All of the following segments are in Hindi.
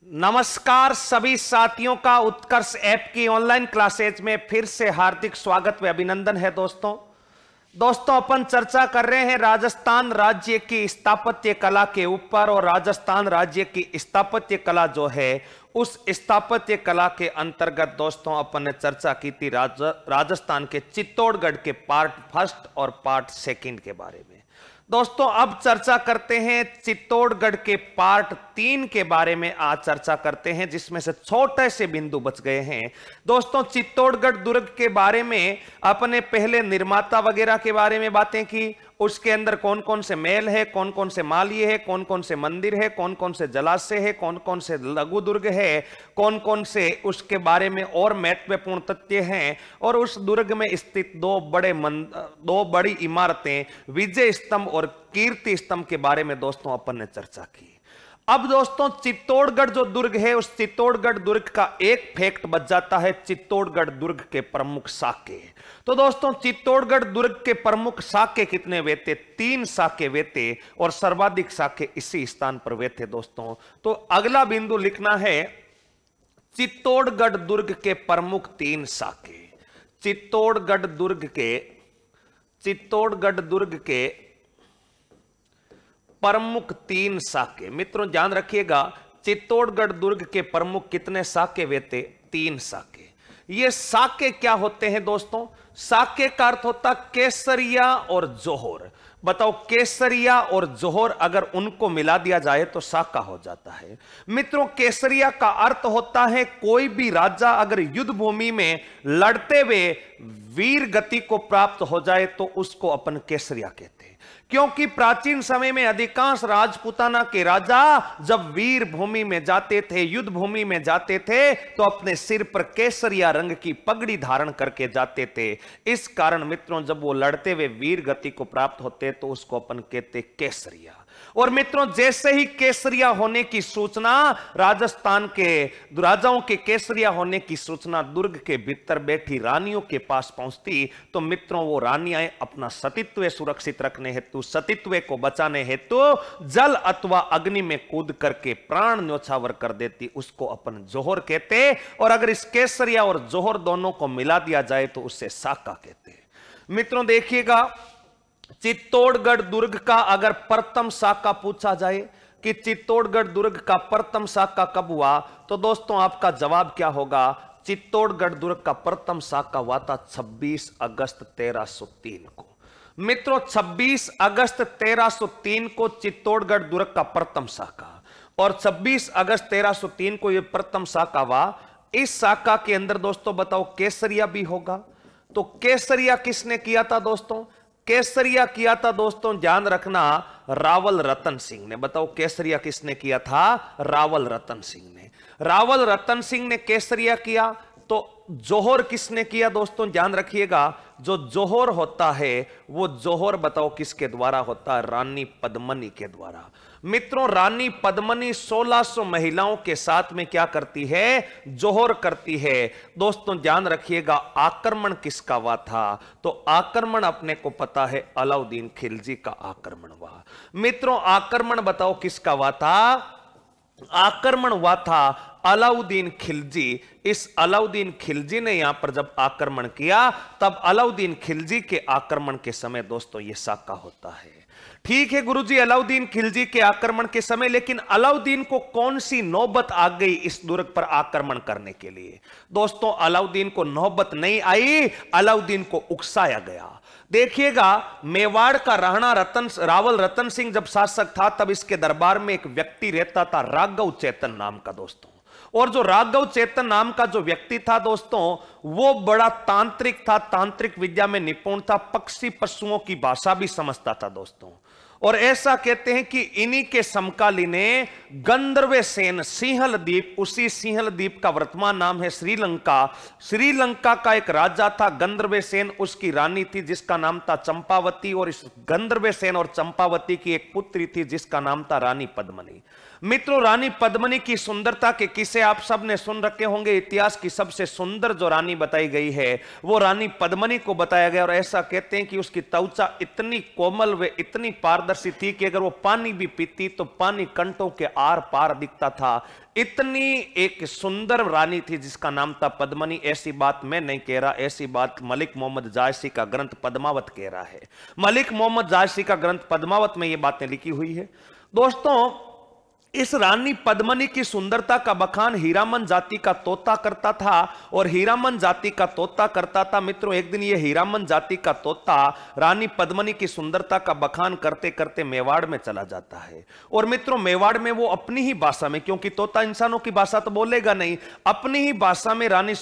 नमस्कार सभी साथियों का उत्कर्ष ऐप की ऑनलाइन क्लासेज में फिर से हार्दिक स्वागत व अभिनंदन है। दोस्तों अपन चर्चा कर रहे हैं राजस्थान राज्य की स्थापत्य कला के ऊपर। और राजस्थान राज्य की स्थापत्य कला जो है उस स्थापत्य कला के अंतर्गत दोस्तों अपन ने चर्चा की थी राजस्थान के चित्तौड़गढ़ के पार्ट फर्स्ट और पार्ट सेकंड के बारे में। दोस्तों अब चर्चा करते हैं चित्तौड़गढ़ के पार्ट 3 के बारे में। आज चर्चा करते हैं जिसमें से छोटे से बिंदु बच गए हैं। दोस्तों चित्तौड़गढ़ दुर्ग के बारे में अपने पहले निर्माता वगैरह के बारे में बातें की, उसके अंदर कौन कौन से महल है, कौन कौन से मालिये है, कौन कौन से मंदिर है, कौन कौन से जलाशय है, कौन कौन से लघु दुर्ग है, कौन कौन से उसके बारे में और महत्वपूर्ण तथ्य हैं। और उस दुर्ग में स्थित दो बड़ी इमारतें विजय स्तंभ और कीर्ति स्तंभ के बारे में दोस्तों अपन ने चर्चा की। अब दोस्तों चित्तौड़गढ़ जो दुर्ग है उस चित्तौड़गढ़ दुर्ग का एक फैक्ट बच जाता है, चित्तौड़गढ़ दुर्ग के प्रमुख साके। तो दोस्तों चित्तौड़गढ़ दुर्ग के प्रमुख साके कितने वे थे? 3 साके वे थे और सर्वाधिक साके इसी स्थान पर वे थे दोस्तों। तो अगला बिंदु लिखना है चित्तौड़गढ़ दुर्ग के प्रमुख 3 साके। चित्तौड़गढ़ दुर्ग के प्रमुख 3 साके। मित्रों ध्यान रखिएगा, चित्तौड़गढ़ दुर्ग के प्रमुख कितने साके वे थे? 3 साके। ये साके क्या होते हैं दोस्तों? साके का अर्थ होता केसरिया और जोहर। बताओ केसरिया और जोहर अगर उनको मिला दिया जाए तो साका हो जाता है। मित्रों केसरिया का अर्थ होता है कोई भी राजा अगर युद्ध भूमि में लड़ते हुए वीर गति को प्राप्त हो जाए तो उसको अपन केसरिया कहते हैं। क्योंकि प्राचीन समय में अधिकांश राजपूताना के राजा जब वीर भूमि में जाते थे, युद्ध भूमि में जाते थे, तो अपने सिर पर केसरिया रंग की पगड़ी धारण करके जाते थे। इस कारण मित्रों जब वो लड़ते हुए वीर गति को प्राप्त होते तो उसको अपन कहते केसरिया। और मित्रों जैसे ही केसरिया होने की सूचना, राजस्थान के राजाओं के केसरिया होने की सूचना दुर्ग के भीतर बैठी रानियों के पास पहुंचती तो मित्रों वो रानियां अपना सतीत्व सुरक्षित रखने हेतु, सतीत्व को बचाने हेतु जल अथवा अग्नि में कूद करके प्राण न्योछावर कर देती। उसको अपन जोहर कहते। और अगर इस केसरिया और जोहर दोनों को मिला दिया जाए तो उससे साका कहते। मित्रों देखिएगा, चित्तौड़गढ़ दुर्ग का अगर प्रथम साका पूछा जाए कि चित्तौड़गढ़ दुर्ग का प्रथम साका कब हुआ, तो दोस्तों आपका जवाब क्या होगा? चित्तौड़गढ़ दुर्ग का प्रथम साका हुआ था 26 अगस्त 1303 को। मित्रों 26 अगस्त 1303 को चित्तौड़गढ़ दुर्ग का प्रथम साका, और 26 अगस्त 1303 को यह प्रथम साका हुआ। इस साका के अंदर दोस्तों बताओ केसरिया भी होगा। तो केसरिया किसने किया था दोस्तों? केसरिया किया था दोस्तों, ध्यान रखना, रावल रतन सिंह ने। बताओ केसरिया किसने किया था? रावल रतन सिंह ने। रावल रतन सिंह ने केसरिया किया। तो जोहर किसने किया दोस्तों? ध्यान रखिएगा, जो जोहर होता है वो जोहर बताओ किसके द्वारा होता है? रानी पद्मनी के द्वारा। मित्रों रानी पद्मनी 1600 महिलाओं के साथ में क्या करती है? जोहर करती है। दोस्तों ध्यान रखिएगा, आक्रमण किसका हुआ था? तो आक्रमण अपने को पता है अलाउद्दीन खिलजी का आक्रमण हुआ। मित्रों आक्रमण बताओ किसका हुआ था? आक्रमण हुआ था अलाउद्दीन खिलजी। इस अलाउद्दीन खिलजी ने यहां पर जब आक्रमण किया तब अलाउद्दीन खिलजी के आक्रमण के समय दोस्तों यह साका होता है। ठीक है गुरुजी, अलाउद्दीन खिलजी के आक्रमण के समय, लेकिन अलाउद्दीन को कौन सी नौबत आ गई इस दुर्ग पर आक्रमण करने के लिए? दोस्तों अलाउद्दीन को नौबत नहीं आई, अलाउद्दीन को उकसाया गया। देखिएगा, मेवाड़ का रावल रतन सिंह जब शासक था तब इसके दरबार में एक व्यक्ति रहता था राघव चेतन नाम का दोस्तों। और जो राघव चेतन नाम का जो व्यक्ति था दोस्तों वो बड़ा तांत्रिक था, तांत्रिक विद्या में निपुण था, पक्षी पशुओं की भाषा भी समझता था दोस्तों। और ऐसा कहते हैं कि इन्हीं के समकाली ने गंधर्व सेन सिंहल द्वीप, उसी सिंहल द्वीप का वर्तमान नाम है श्रीलंका, श्रीलंका का एक राजा था गंधर्व सेन, उसकी रानी थी जिसका नाम था चंपावती, और इस गंधर्व सेन और चंपावती की एक पुत्री थी जिसका नाम था रानी पद्मनी। मित्रों रानी पद्मनी की सुंदरता के किस्से आप सब ने सुन रखे होंगे। इतिहास की सबसे सुंदर जो रानी बताई गई है वो रानी पद्मनी को बताया गया। और ऐसा कहते हैं कि उसकी त्वचा इतनी कोमल व इतनी पारदर्शी पारदर्शी थी कि अगर वो पानी भी पीती तो पानी कंठों के आर पार दिखता था। इतनी एक सुंदर रानी थी जिसका नाम था पद्मनी। ऐसी बात मैं नहीं कह रहा, ऐसी बात मलिक मोहम्मद जायसी का ग्रंथ पद्मावत कह रहा है। मलिक मोहम्मद जायसी का ग्रंथ पद्मावत में ये बातें लिखी हुई है। दोस्तों, इस रानी पद्मनी की सुंदरता का बखान हीरामन जाति का तोता करता था, और हीरामन जाति का तोता करता था। मित्रों, एक दिन ये हीरामन जाति का तोता रानी पद्मनी की सुंदरता का बखान करते करते मेवाड़ में चला जाता है। और मित्रों, मेवाड़ में वो अपनी ही भाषा में, क्योंकि तोता इंसानों की भाषा तो बोलेगा नहीं, अपनी ही भाषा में रानी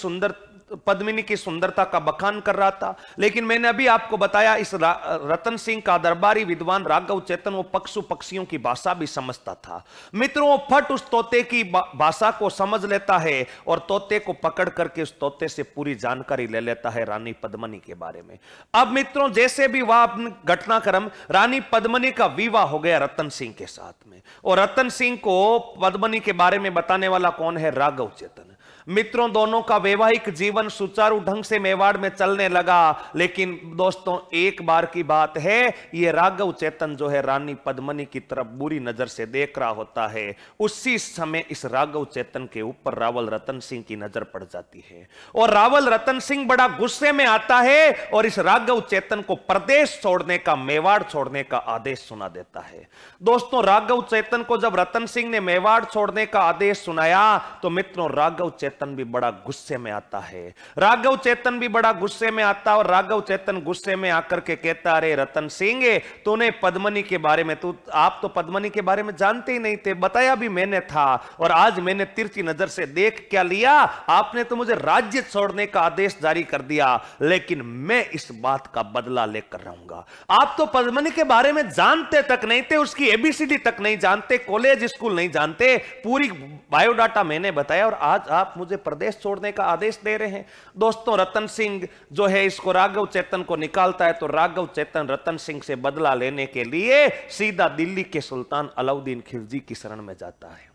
पद्मिनी की सुंदरता का बखान कर रहा था। लेकिन मैंने अभी आपको बताया, इस रतन सिंह का दरबारी विद्वान राघव चेतन वो पक्षु पक्षियों की भाषा भी समझता था। मित्रों, वो फट उस तोते की भाषा को समझ लेता है और तोते को पकड़ करके उस तोते से पूरी जानकारी ले लेता है रानी पद्मनी के बारे में। अब मित्रों, जैसे भी वह घटनाक्रम, रानी पद्मनी का विवाह हो गया रतन सिंह के साथ में, और रतन सिंह को पद्मनी के बारे में बताने वाला कौन है? राघव चेतन। मित्रों, दोनों का वैवाहिक जीवन सुचारू ढंग से मेवाड़ में चलने लगा। लेकिन दोस्तों, एक बार की बात है, यह राघव चेतन जो है रानी पद्मनी की तरफ बुरी नजर से देख रहा होता है। उसी समय इस राघव चेतन के ऊपर रावल रतन सिंह की नजर पड़ जाती है, और रावल रतन सिंह बड़ा गुस्से में आता है और इस राघव चेतन को प्रदेश छोड़ने का, मेवाड़ छोड़ने का आदेश सुना देता है। दोस्तों, राघव चेतन को जब रतन सिंह ने मेवाड़ छोड़ने का आदेश सुनाया तो मित्रों, राघव चेतन भी बड़ा गुस्से में आता है। राघव चेतन भी बड़ा गुस्से में आता, और राघव चेतन गुस्से में आकर के कहता, अरे रतन सिंह, तूने पद्मनी के बारे में, आप तो पद्मनी के बारे में जानते ही नहीं थे, बताया भी मैंने था, और आज मैंने तिरछी नजर से देख क्या लिया, आपने तो मुझे राज्य छोड़ने का आदेश जारी कर दिया, लेकिन मैं इस बात का बदला लेकर रहूंगा। आप तो पद्मनी के बारे में जानते तक नहीं थे, उसकी एबीसीडी तक नहीं जानते, कॉलेज स्कूल नहीं जानते, पूरी बायोडाटा मैंने बताया, और आज आप मुझे प्रदेश छोड़ने का आदेश दे रहे हैं। दोस्तों, रतन सिंह जो है इसको, राघव चेतन को निकालता है, तो राघव चेतन रतन सिंह से बदला लेने के लिए सीधा दिल्ली के सुल्तान अलाउद्दीन खिलजी की शरण में जाता है।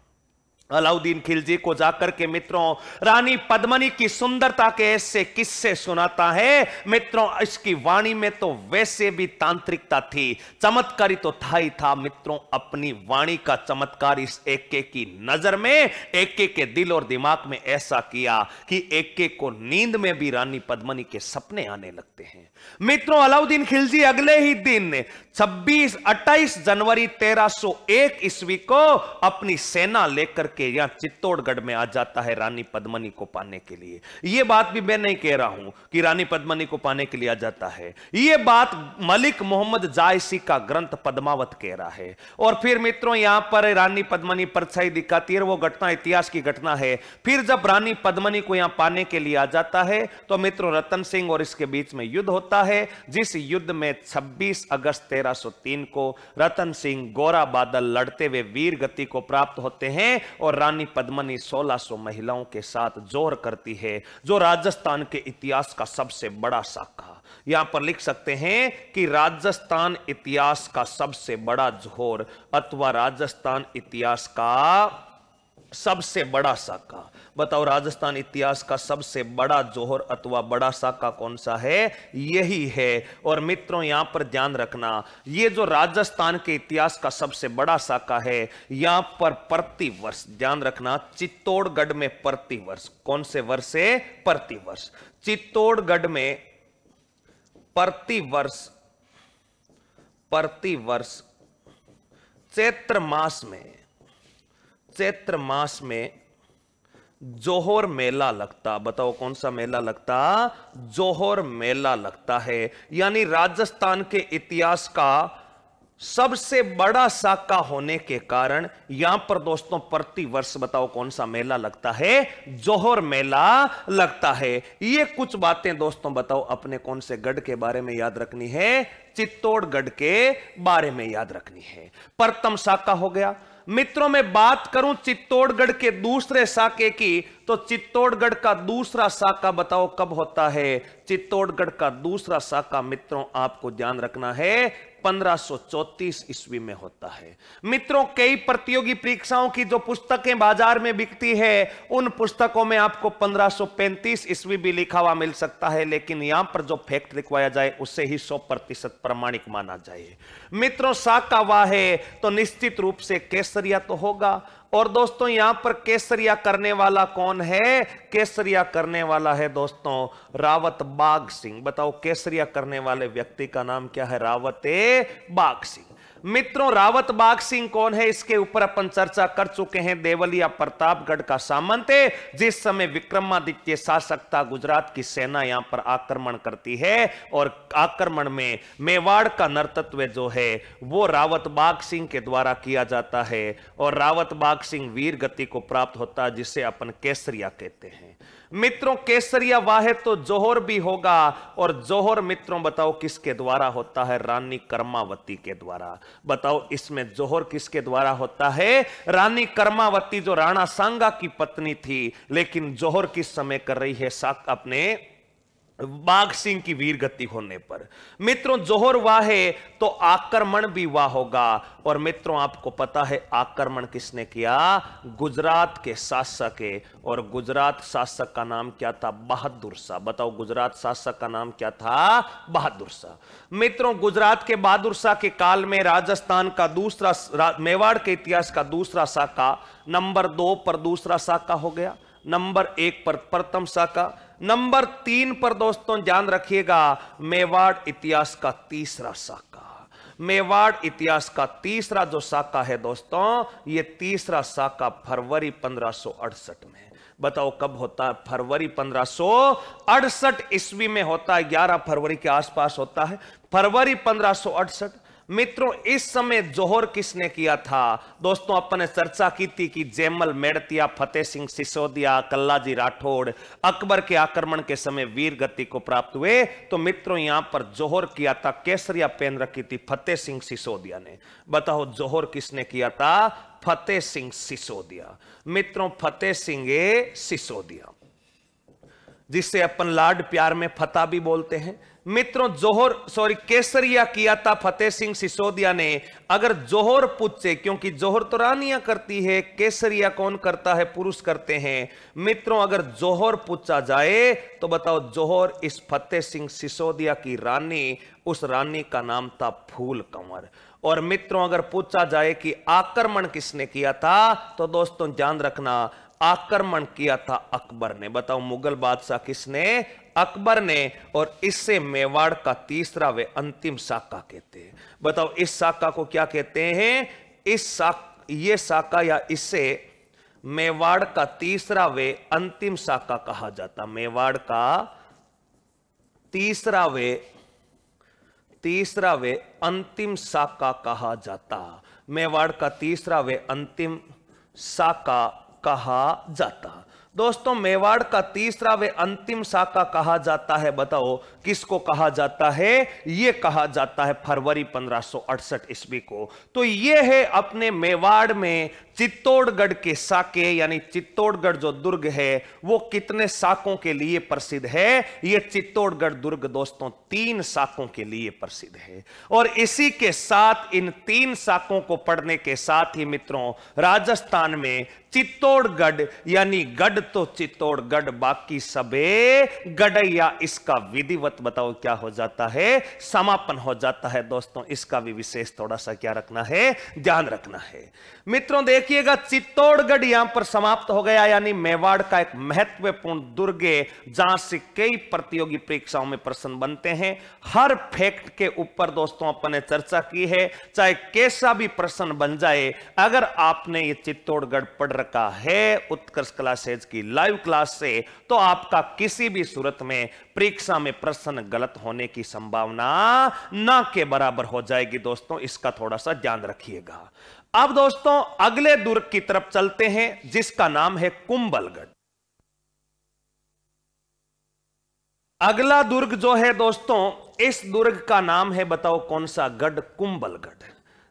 अलाउद्दीन खिलजी को जाकर के मित्रों रानी पद्मनी की सुंदरता के ऐसे किस्से सुनाता है। मित्रों, इसकी वाणी में तो वैसे भी तांत्रिकता थी, चमत्कारी तो था ही था। मित्रों, अपनी वाणी का चमत्कार इस एके की नजर में, एके के दिल और दिमाग में ऐसा किया कि एके को नींद में भी रानी पद्मनी के सपने आने लगते हैं। मित्रों, अलाउद्दीन खिलजी अगले ही दिन 28 जनवरी 1301 ईस्वी को अपनी सेना लेकर के यहां चित्तौड़गढ़ में आ जाता है रानी पद्मनी को पाने के लिए। यह बात भी मैं नहीं कह रहा हूं कि रानी पद्मनी को पाने के लिए आ जाता है, यह बात मलिक मोहम्मद जायसी का ग्रंथ पद्मावत कह रहा है। और फिर मित्रों, यहां पर रानी पद्मनी परछाई दिखाती है, वो घटना इतिहास की घटना है। फिर जब रानी पद्मनी को यहां पाने के लिए आ जाता है तो मित्रों रतन सिंह और इसके बीच में युद्ध होता है, जिस युद्ध में 26 अगस्त 1303 को रतन सिंह गोरा बादल लड़ते हुए वीर गति को प्राप्त होते हैं, और रानी पद्मनी 1600 महिलाओं के साथ जोर करती है, जो राजस्थान के इतिहास का सबसे बड़ा साका। यहां पर लिख सकते हैं कि राजस्थान इतिहास का सबसे बड़ा जोहर अथवा राजस्थान इतिहास का सबसे बड़ा साका। बताओ, राजस्थान इतिहास का सबसे बड़ा जोहर अथवा बड़ा साका कौन सा है? यही है। और मित्रों, यहां पर ध्यान रखना, ये जो राजस्थान के इतिहास का सबसे बड़ा साका है, यहां पर प्रतिवर्ष, ध्यान रखना, चित्तौड़गढ़ में प्रतिवर्ष, कौन से वर्ष है? प्रतिवर्ष। चित्तौड़गढ़ में प्रतिवर्ष चैत्र मास में जोहर मेला लगता। बताओ, कौन सा मेला लगता? जोहर मेला लगता है। यानी राजस्थान के इतिहास का सबसे बड़ा साका होने के कारण यहां पर दोस्तों प्रतिवर्ष, बताओ कौन सा मेला लगता है? जोहर मेला लगता है। ये कुछ बातें दोस्तों बताओ अपने कौन से गढ़ के बारे में याद रखनी है? चित्तौड़गढ़ के बारे में याद रखनी है। प्रथम साका हो गया। मित्रों, मैं बात करूं चित्तौड़गढ़ के दूसरे साके की, तो चित्तौड़गढ़ का दूसरा साका बताओ कब होता है? चित्तौड़गढ़ का दूसरा साका मित्रों आपको ध्यान रखना है 1534 ईस्वी में होता है। मित्रों, कई प्रतियोगी परीक्षाओं की जो पुस्तकें बाजार में बिकती है, उन पुस्तकों में आपको 1535 ईस्वी भी लिखा हुआ मिल सकता है, लेकिन यहां पर जो फैक्ट लिखवाया जाए उससे ही 100% प्रमाणिक माना जाए। मित्रों साका वाह है तो निश्चित रूप से केसरिया तो होगा। और दोस्तों यहां पर केसरिया करने वाला कौन है? केसरिया करने वाला है दोस्तों रावत बाघ सिंह। बताओ केसरिया करने वाले व्यक्ति का नाम क्या है? रावत बाघ सिंह। मित्रों रावत बाघ सिंह कौन है, इसके ऊपर अपन चर्चा कर चुके हैं। देवलिया प्रतापगढ़ का सामंत है। जिस समय विक्रमादित्य शासक था, गुजरात की सेना यहां पर आक्रमण करती है और आक्रमण में मेवाड़ का नेतृत्व जो है वो रावत बाघ सिंह के द्वारा किया जाता है और रावत बाघ सिंह वीर गति को प्राप्त होता है, जिसे अपन केसरिया कहते हैं। मित्रों केसरिया वाहे तो जोहर भी होगा। और जोहर मित्रों बताओ किसके द्वारा होता है? रानी कर्मावती के द्वारा। बताओ इसमें जोहर किसके द्वारा होता है? रानी कर्मावती जो राणा सांगा की पत्नी थी, लेकिन जोहर किस समय कर रही है? अपने बाघ सिंह की वीर गति होने पर। मित्रों जोहर वाह है तो आक्रमण भी वाह होगा। और मित्रों आपको पता है आक्रमण किसने किया? गुजरात के शासक है। और गुजरात शासक का नाम क्या था? बहादुर शाह। बताओ गुजरात शासक का नाम क्या था? बहादुर शाह। मित्रों गुजरात के बहादुर शाह के काल में राजस्थान का दूसरा, मेवाड़ के इतिहास का दूसरा शाखा, नंबर 2 पर दूसरा शाखा हो गया, नंबर 1 पर प्रथम शाखा, नंबर 3 पर दोस्तों ध्यान रखिएगा मेवाड़ इतिहास का तीसरा शाखा। मेवाड़ इतिहास का तीसरा जो शाखा है दोस्तों, ये तीसरा शाखा फरवरी 1568 में। बताओ कब होता है? फरवरी 1568 ईस्वी में होता है। 11 फरवरी के आसपास होता है, फरवरी 1568। मित्रों इस समय जोहर किसने किया था? दोस्तों अपन ने चर्चा की थी कि जैमल मेड़तिया, फतेह सिंह सिसोदिया, कल्लाजी राठौड़ अकबर के आक्रमण के समय वीर गति को प्राप्त हुए। तो मित्रों यहां पर जोहर किया था, केसरिया पहन रखी थी फतेह सिंह सिसोदिया ने। बताओ जोहर किसने किया था? फतेह सिंह सिसोदिया। मित्रों फतेह सिंह सिसोदिया, जिससे अपन लाड प्यार में फतेह भी बोलते हैं। मित्रों केसरिया किया था फतेह सिंह सिसोदिया ने। अगर जोहर पूछे, क्योंकि जोहर तो रानियां करती है, केसरिया कौन करता है? पुरुष करते हैं। मित्रों अगर जोहर पूछा जाए तो बताओ जोहर इस फतेह सिंह सिसोदिया की रानी, उस रानी का नाम था फूल कंवर। और मित्रों अगर पूछा जाए कि आक्रमण किसने किया था, तो दोस्तों ध्यान रखना आक्रमण किया था अकबर ने। बताओ मुगल बादशाह किसने? अकबर ने। और इससे मेवाड़ का तीसरा व अंतिम शाखा कहते हैं। बताओ इस शाखा को क्या कहते हैं? ये शाखा या इससे मेवाड़ का तीसरा व अंतिम शाखा कहा जाता। मेवाड़ का तीसरा व अंतिम शाखा कहा जाता। मेवाड़ का तीसरा व अंतिम शाखा कहा जाता। दोस्तों मेवाड़ का तीसरा व अंतिम शाखा कहा जाता है। बताओ किसको कहा जाता है? यह कहा जाता है फरवरी 1568 ईस्वी को। तो यह है अपने मेवाड़ में चित्तौड़गढ़ के साके, यानी चित्तौड़गढ़ जो दुर्ग है वो कितने साकों के लिए प्रसिद्ध है? यह चित्तौड़गढ़ दुर्ग दोस्तों 3 साकों के लिए प्रसिद्ध है। और इसी के साथ इन 3 साकों को पढ़ने के साथ ही मित्रों राजस्थान में चित्तौड़गढ़ यानी गढ़ तो चित्तौड़गढ़, बाकी सबे गढ़ैया, इसका विधिवत बताओ क्या हो जाता है? समापन हो जाता है। दोस्तों इसका भी विशेष थोड़ा सा क्या रखना है? ध्यान रखना है। मित्रों देखिएगा चित्तौड़गढ़ यहां पर समाप्त हो गया, यानी मेवाड़ का एक महत्वपूर्ण दुर्ग है जहां से कई प्रतियोगी परीक्षाओं में प्रश्न बनते हैं। हर फैक्ट के ऊपर दोस्तों अपन ने चर्चा की है, चाहे कैसा भी प्रश्न बन जाए। अगर आपने ये चित्तौड़गढ़ पढ़ रखा है उत्कर्ष क्लासेज की लाइव क्लास से, तो आपका किसी भी सूरत में परीक्षा में प्रश्न गलत होने की संभावना ना के बराबर हो जाएगी। दोस्तों इसका थोड़ा सा ध्यान रखिएगा। अब दोस्तों अगले दुर्ग की तरफ चलते हैं जिसका नाम है कुंभलगढ़। अगला दुर्ग जो है दोस्तों, इस दुर्ग का नाम है, बताओ कौन सा गढ़? कुंभलगढ़।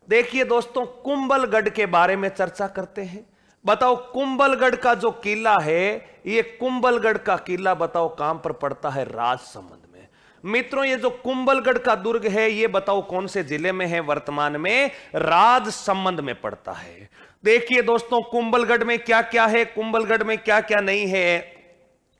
देखिए दोस्तों कुंभलगढ़ के बारे में चर्चा करते हैं। बताओ कुंभलगढ़ का जो किला है, ये कुंभलगढ़ का किला बताओ कहां पर पड़ता है? राजसमंद में। मित्रों ये जो कुंभलगढ़ का दुर्ग है ये बताओ कौन से जिले में है? वर्तमान में राजसमंद में पड़ता है। देखिए दोस्तों कुंभलगढ़ में क्या क्या है, कुंभलगढ़ में क्या क्या नहीं है।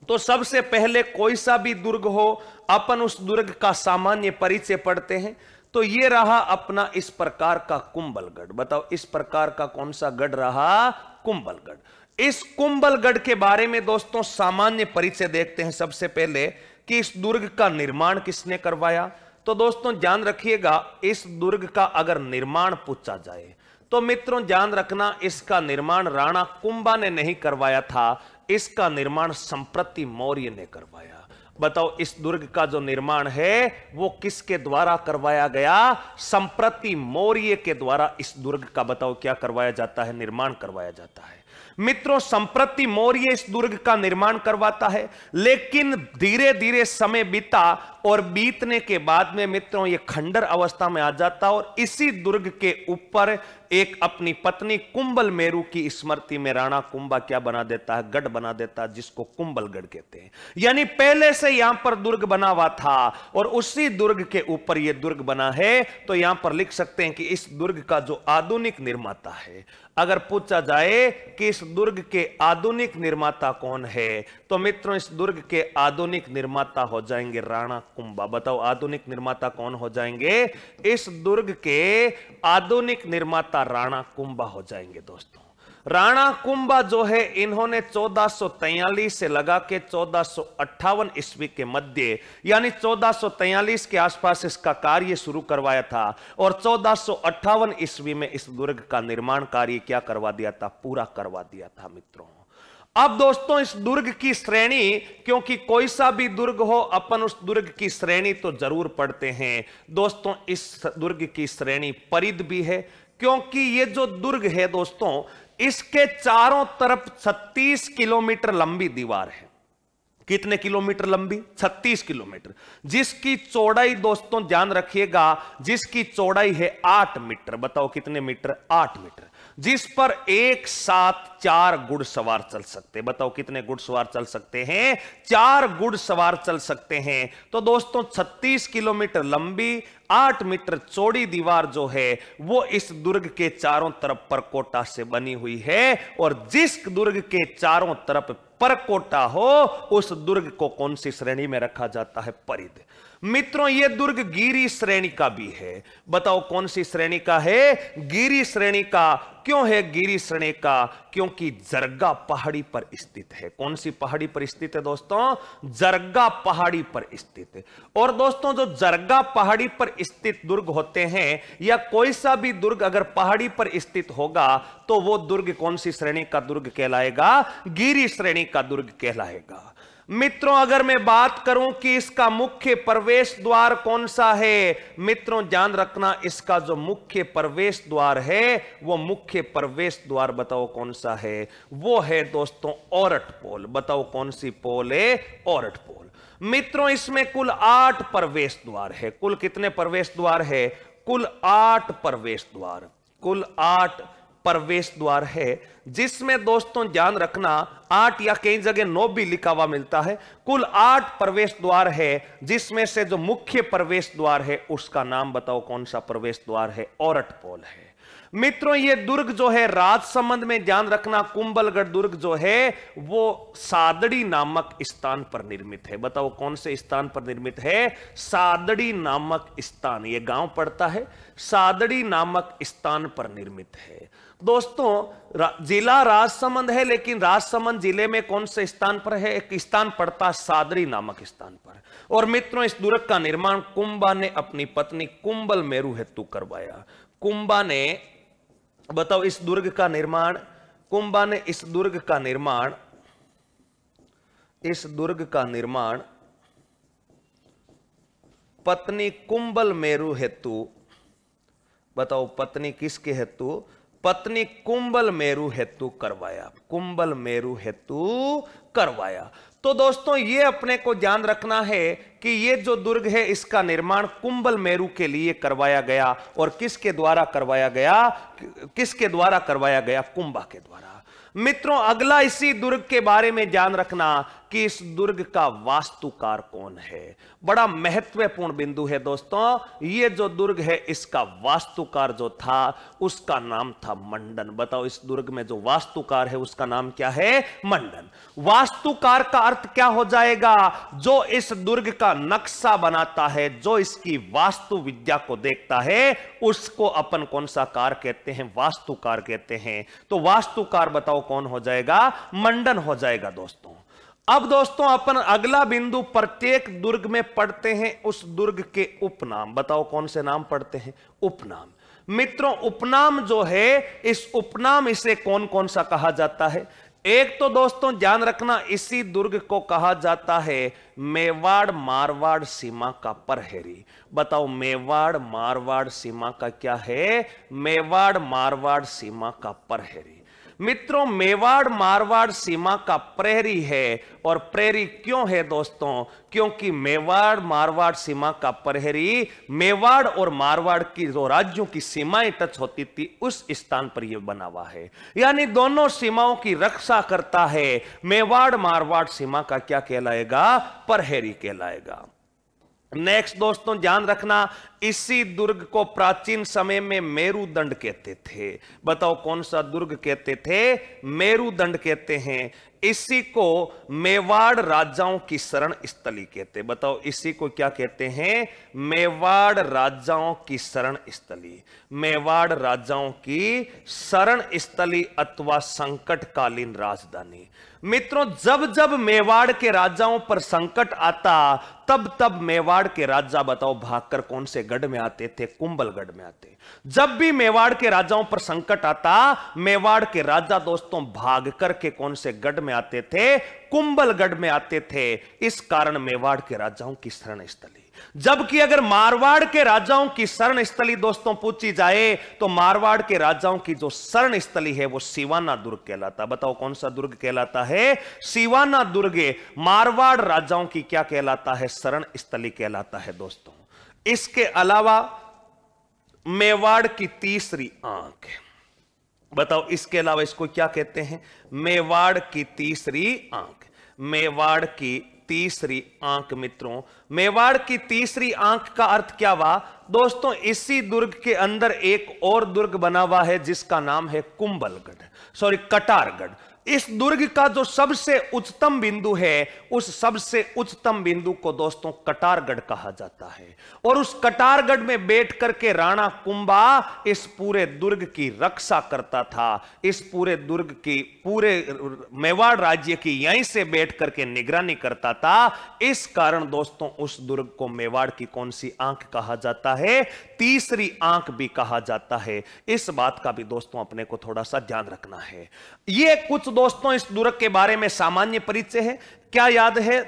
तो सबसे पहले कोई सा भी दुर्ग हो, अपन उस दुर्ग का सामान्य परिचय पढ़ते हैं। तो ये रहा अपना इस प्रकार का कुंभलगढ़। बताओ इस प्रकार का कौन सा गढ़ रहा? कुंभलगढ़। इस कुंभलगढ़ के बारे में दोस्तों सामान्य परिचय देखते हैं सबसे पहले कि इस दुर्ग का निर्माण किसने करवाया। तो दोस्तों ध्यान रखिएगा, इस दुर्ग का अगर निर्माण पूछा जाए तो मित्रों ध्यान रखना, इसका निर्माण राणा कुंभा ने नहीं करवाया था, इसका निर्माण संप्रति मौर्य ने करवाया। बताओ इस दुर्ग का जो निर्माण है वो किसके द्वारा करवाया गया? संप्रति मौर्य के द्वारा इस दुर्ग का बताओ क्या करवाया जाता है? निर्माण करवाया जाता है। मित्रों संप्रति मौर्य इस दुर्ग का निर्माण करवाता है, लेकिन धीरे धीरे समय बीता और बीतने के बाद में मित्रों ये खंडर अवस्था में आ जाता और इसी दुर्ग के ऊपर एक अपनी पत्नी कुंभल मेरू की स्मृति में राणा कुंभा क्या बना देता है? गढ़ बना देता है, जिसको कुंभलगढ़ कहते हैं। यानी पहले से यहां पर दुर्ग बना हुआ था और उसी दुर्ग के ऊपर यह दुर्ग बना है। तो यहां पर लिख सकते हैं कि इस दुर्ग का जो आधुनिक निर्माता है, अगर पूछा जाए कि इस दुर्ग के आधुनिक निर्माता कौन है, तो मित्रों इस दुर्ग के आधुनिक निर्माता हो जाएंगे राणा कुंभा। बताओ आधुनिक निर्माता कौन हो जाएंगे? इस दुर्ग के आधुनिक निर्माता राणा कुंभा हो जाएंगे। दोस्तों राणा कुंभा जो है, इन्होंने 1443 से लगा के 1458 ईस्वी के मध्य यानी 1443 के आसपास इसका कार्य शुरू करवाया था और 1458 ईस्वी में इस दुर्ग का निर्माण कार्य क्या करवा दिया था? पूरा करवा दिया था। मित्रों अब दोस्तों इस दुर्ग की श्रेणी, क्योंकि कोई सा भी दुर्ग हो अपन उस दुर्ग की श्रेणी तो जरूर पढ़ते हैं। दोस्तों इस दुर्ग की श्रेणी परिध भी है, क्योंकि ये जो दुर्ग है दोस्तों इसके चारों तरफ 36 किलोमीटर लंबी दीवार है। कितने किलोमीटर लंबी? 36 किलोमीटर, जिसकी चौड़ाई दोस्तों ध्यान रखिएगा, जिसकी चौड़ाई है 8 मीटर। बताओ कितने मीटर? 8 मीटर, जिस पर एक साथ 4 घुड़सवार चल सकते हैं। बताओ कितने घुड़सवार चल सकते हैं? 4 घुड़सवार चल सकते हैं। तो दोस्तों 36 किलोमीटर लंबी 8 मीटर चौड़ी दीवार जो है वो इस दुर्ग के चारों तरफ परकोटा से बनी हुई है, और जिस दुर्ग के चारों तरफ परकोटा हो उस दुर्ग को कौन सी श्रेणी में रखा जाता है? परिध। मित्रों यह दुर्ग गिरी श्रेणी का भी है। बताओ कौन सी श्रेणी का है? गिरी श्रेणी का। क्यों है गिरी श्रेणी का? क्योंकि जरगा पहाड़ी पर स्थित है। कौन सी पहाड़ी पर स्थित है दोस्तों? जरगा पहाड़ी पर स्थित है। और दोस्तों जो जरगा पहाड़ी पर स्थित दुर्ग होते हैं या कोई सा भी दुर्ग अगर पहाड़ी पर स्थित होगा तो वो दुर्ग कौन सी श्रेणी का दुर्ग कहलाएगा? गिरी श्रेणी का दुर्ग कहलाएगा। मित्रों अगर मैं बात करूं कि इसका मुख्य प्रवेश द्वार कौन सा है, मित्रों ध्यान रखना, इसका जो मुख्य प्रवेश द्वार है वो मुख्य प्रवेश द्वार बताओ कौन सा है? वो है दोस्तों औरठ पोल। बताओ कौन सी पोल है? औरठ पोल। मित्रों इसमें कुल 8 प्रवेश द्वार है। कुल कितने प्रवेश द्वार है? कुल 8 प्रवेश द्वार। कुल 8 प्रवेश द्वार है, जिसमें दोस्तों ध्यान रखना 8 या कई जगह 9 भी लिखा हुआ मिलता है। कुल 8 प्रवेश द्वार है, जिसमें से जो मुख्य प्रवेश द्वार है उसका नाम बताओ कौन सा प्रवेश द्वार है? औरठ पोल है। मित्रों ये दुर्ग जो है राजसमंद में, ध्यान रखना कुंभलगढ़ दुर्ग जो है वो सादड़ी नामक स्थान पर निर्मित है। बताओ कौन से स्थान पर निर्मित है? सादड़ी नामक स्थान, ये गांव पड़ता है, सादड़ी नामक स्थान पर निर्मित है। दोस्तों जिला राजसमंद है, लेकिन राजसमंद जिले में कौन से स्थान पर है? एक स्थान पड़ता है सादड़ी नामक स्थान पर। और मित्रों इस दुर्ग का निर्माण कुंभा ने अपनी पत्नी कुंभल मेरू हेतु करवाया। कुंभा ने, बताओ इस दुर्ग का निर्माण, कुंभा ने इस दुर्ग का निर्माण, इस दुर्ग का निर्माण पत्नी कुंभल मेरू हेतु, बताओ पत्नी किसके हेतु? पत्नी कुंभल मेरू हेतु करवाया। कुंभल मेरू हेतु करवाया। तो दोस्तों ये अपने को ध्यान रखना है कि ये जो दुर्ग है इसका निर्माण कुंभल मेरू के लिए करवाया गया। और किसके द्वारा करवाया गया? किसके द्वारा करवाया गया? कुंभा के द्वारा। मित्रों अगला इसी दुर्ग के बारे में ध्यान रखना कि इस दुर्ग का वास्तुकार कौन है। बड़ा महत्वपूर्ण बिंदु है दोस्तों। ये जो दुर्ग है इसका वास्तुकार जो था उसका नाम था मंडन। बताओ इस दुर्ग में जो वास्तुकार है उसका नाम क्या है? मंडन। वास्तुकार का अर्थ क्या हो जाएगा? जो इस दुर्ग का नक्शा बनाता है, जो इसकी वास्तु विद्या को देखता है, उसको अपन कौन सा कार कहते हैं? वास्तुकार कहते हैं। तो वास्तुकार बताओ कौन हो जाएगा? मंडन हो जाएगा दोस्तों। अब दोस्तों अपन अगला बिंदु, प्रत्येक दुर्ग में पढ़ते हैं उस दुर्ग के उपनाम। बताओ कौन से नाम पढ़ते हैं? उपनाम। मित्रों उपनाम जो है, इस उपनाम इसे कौन कौन सा कहा जाता है? एक तो दोस्तों ध्यान रखना, इसी दुर्ग को कहा जाता है मेवाड़ मारवाड़ सीमा का प्रहरी। बताओ मेवाड़ मारवाड़ सीमा का क्या है? मेवाड़ मारवाड़ सीमा का प्रहरी। मित्रों मेवाड़ मारवाड़ सीमा का प्रहरी है। और प्रहरी क्यों है दोस्तों? क्योंकि मेवाड़ मारवाड़ सीमा का प्रहरी मेवाड़ और मारवाड़ की जो राज्यों की सीमाएं टच होती थी उस स्थान पर यह बना हुआ है, यानी दोनों सीमाओं की रक्षा करता है। मेवाड़ मारवाड़ सीमा का क्या कहलाएगा? प्रहरी कहलाएगा। नेक्स्ट दोस्तों ध्यान रखना, इसी दुर्ग को प्राचीन समय में मेरुदंड कहते थे। बताओ कौन सा दुर्ग कहते थे? मेरुदंड कहते हैं। इसी को मेवाड़ राजाओं की शरण स्थली कहते। बताओ इसी को क्या कहते हैं? मेवाड़ राजाओं की शरण स्थली। मेवाड़ राजाओं की शरण स्थली अथवा संकटकालीन राजधानी। मित्रों जब जब मेवाड़ के राजाओं पर संकट आता तब तब मेवाड़ के राजा बताओ भागकर कौन से गढ़ में आते थे? कुंभलगढ़ में आते। जब भी मेवाड़ के राजाओं पर संकट आता, मेवाड़ के राजा दोस्तों भाग करके कौन से गढ़ में आते थे? कुंभलगढ़ में आते थे। इस कारण मेवाड़ के राजाओं की शरण स्थली। जबकि अगर मारवाड़ के राजाओं की शरण स्थली दोस्तों पूछी जाए तो मारवाड़ के राजाओं की जो शरण स्थली है वो सिवाना दुर्ग कहलाता। बताओ कौन सा दुर्ग कहलाता है? सिवाना दुर्ग मारवाड़ राजाओं की क्या कहलाता है? शरण स्थली कहलाता है दोस्तों। इसके अलावा मेवाड़ की तीसरी आंख। बताओ इसके अलावा इसको क्या कहते हैं? मेवाड़ की तीसरी आंख। मेवाड़ की तीसरी आंख। मित्रों मेवाड़ की तीसरी आंख का अर्थ क्या हुआ दोस्तों? इसी दुर्ग के अंदर एक और दुर्ग बना हुआ है जिसका नाम है कटारगढ़। इस दुर्ग का जो सबसे उच्चतम बिंदु है उस सबसे उच्चतम बिंदु को दोस्तों कटारगढ़ कहा जाता है। और उस कटारगढ़ में बैठ करके राणा कुंभा इस पूरे दुर्ग की रक्षा करता था। इस पूरे दुर्ग की, पूरे मेवाड़ राज्य की यहीं से बैठ करके निगरानी करता था। इस कारण दोस्तों उस दुर्ग को मेवाड़ की कौन सी आंख कहा जाता है? तीसरी आंख भी कहा जाता है। इस बात का भी दोस्तों अपने को थोड़ा सा ध्यान रखना है। ये कुछ दोस्तों इस दुर्ग के बारे में सामान्य परिचय है। क्या याद है?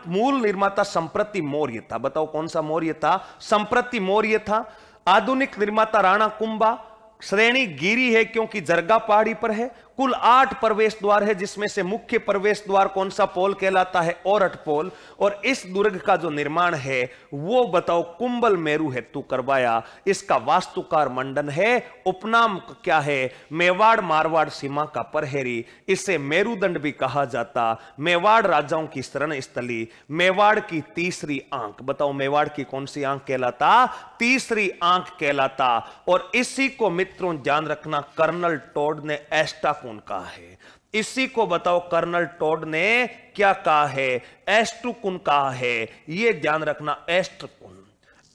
मूल निर्माता संप्रति मौर्य था। बताओ कौन सा मौर्य था? संप्रति मौर्य था। आधुनिक निर्माता राणा कुंभा। श्रेणी गिरी है क्योंकि जरगा पहाड़ी पर है। कुल 8 प्रवेश द्वार है जिसमें से मुख्य प्रवेश द्वार कौन सा पोल कहलाता है? ओरठ पोल। और इस दुर्ग का जो निर्माण है वो बताओ कुंभल मेरु हेतु करवाया। इसका वास्तुकार मंडन है। उपनाम क्या है? मेवाड़ मारवाड़ सीमा का प्रहरी। इसे मेरुदंड भी कहा जाता। मेवाड़ राजाओं की शरण स्थली। मेवाड़ की तीसरी आंख। बताओ मेवाड़ की कौन सी आंख कहलाता? तीसरी आंख कहलाता। और इसी को मित्रों ध्यान रखना कर्नल टोड ने एस्टाकुन कहा है। इसी को बताओ कर्नल टोड ने क्या कहा है? एस्टुकुन कहा है। यह ध्यान रखना एस्टकुन।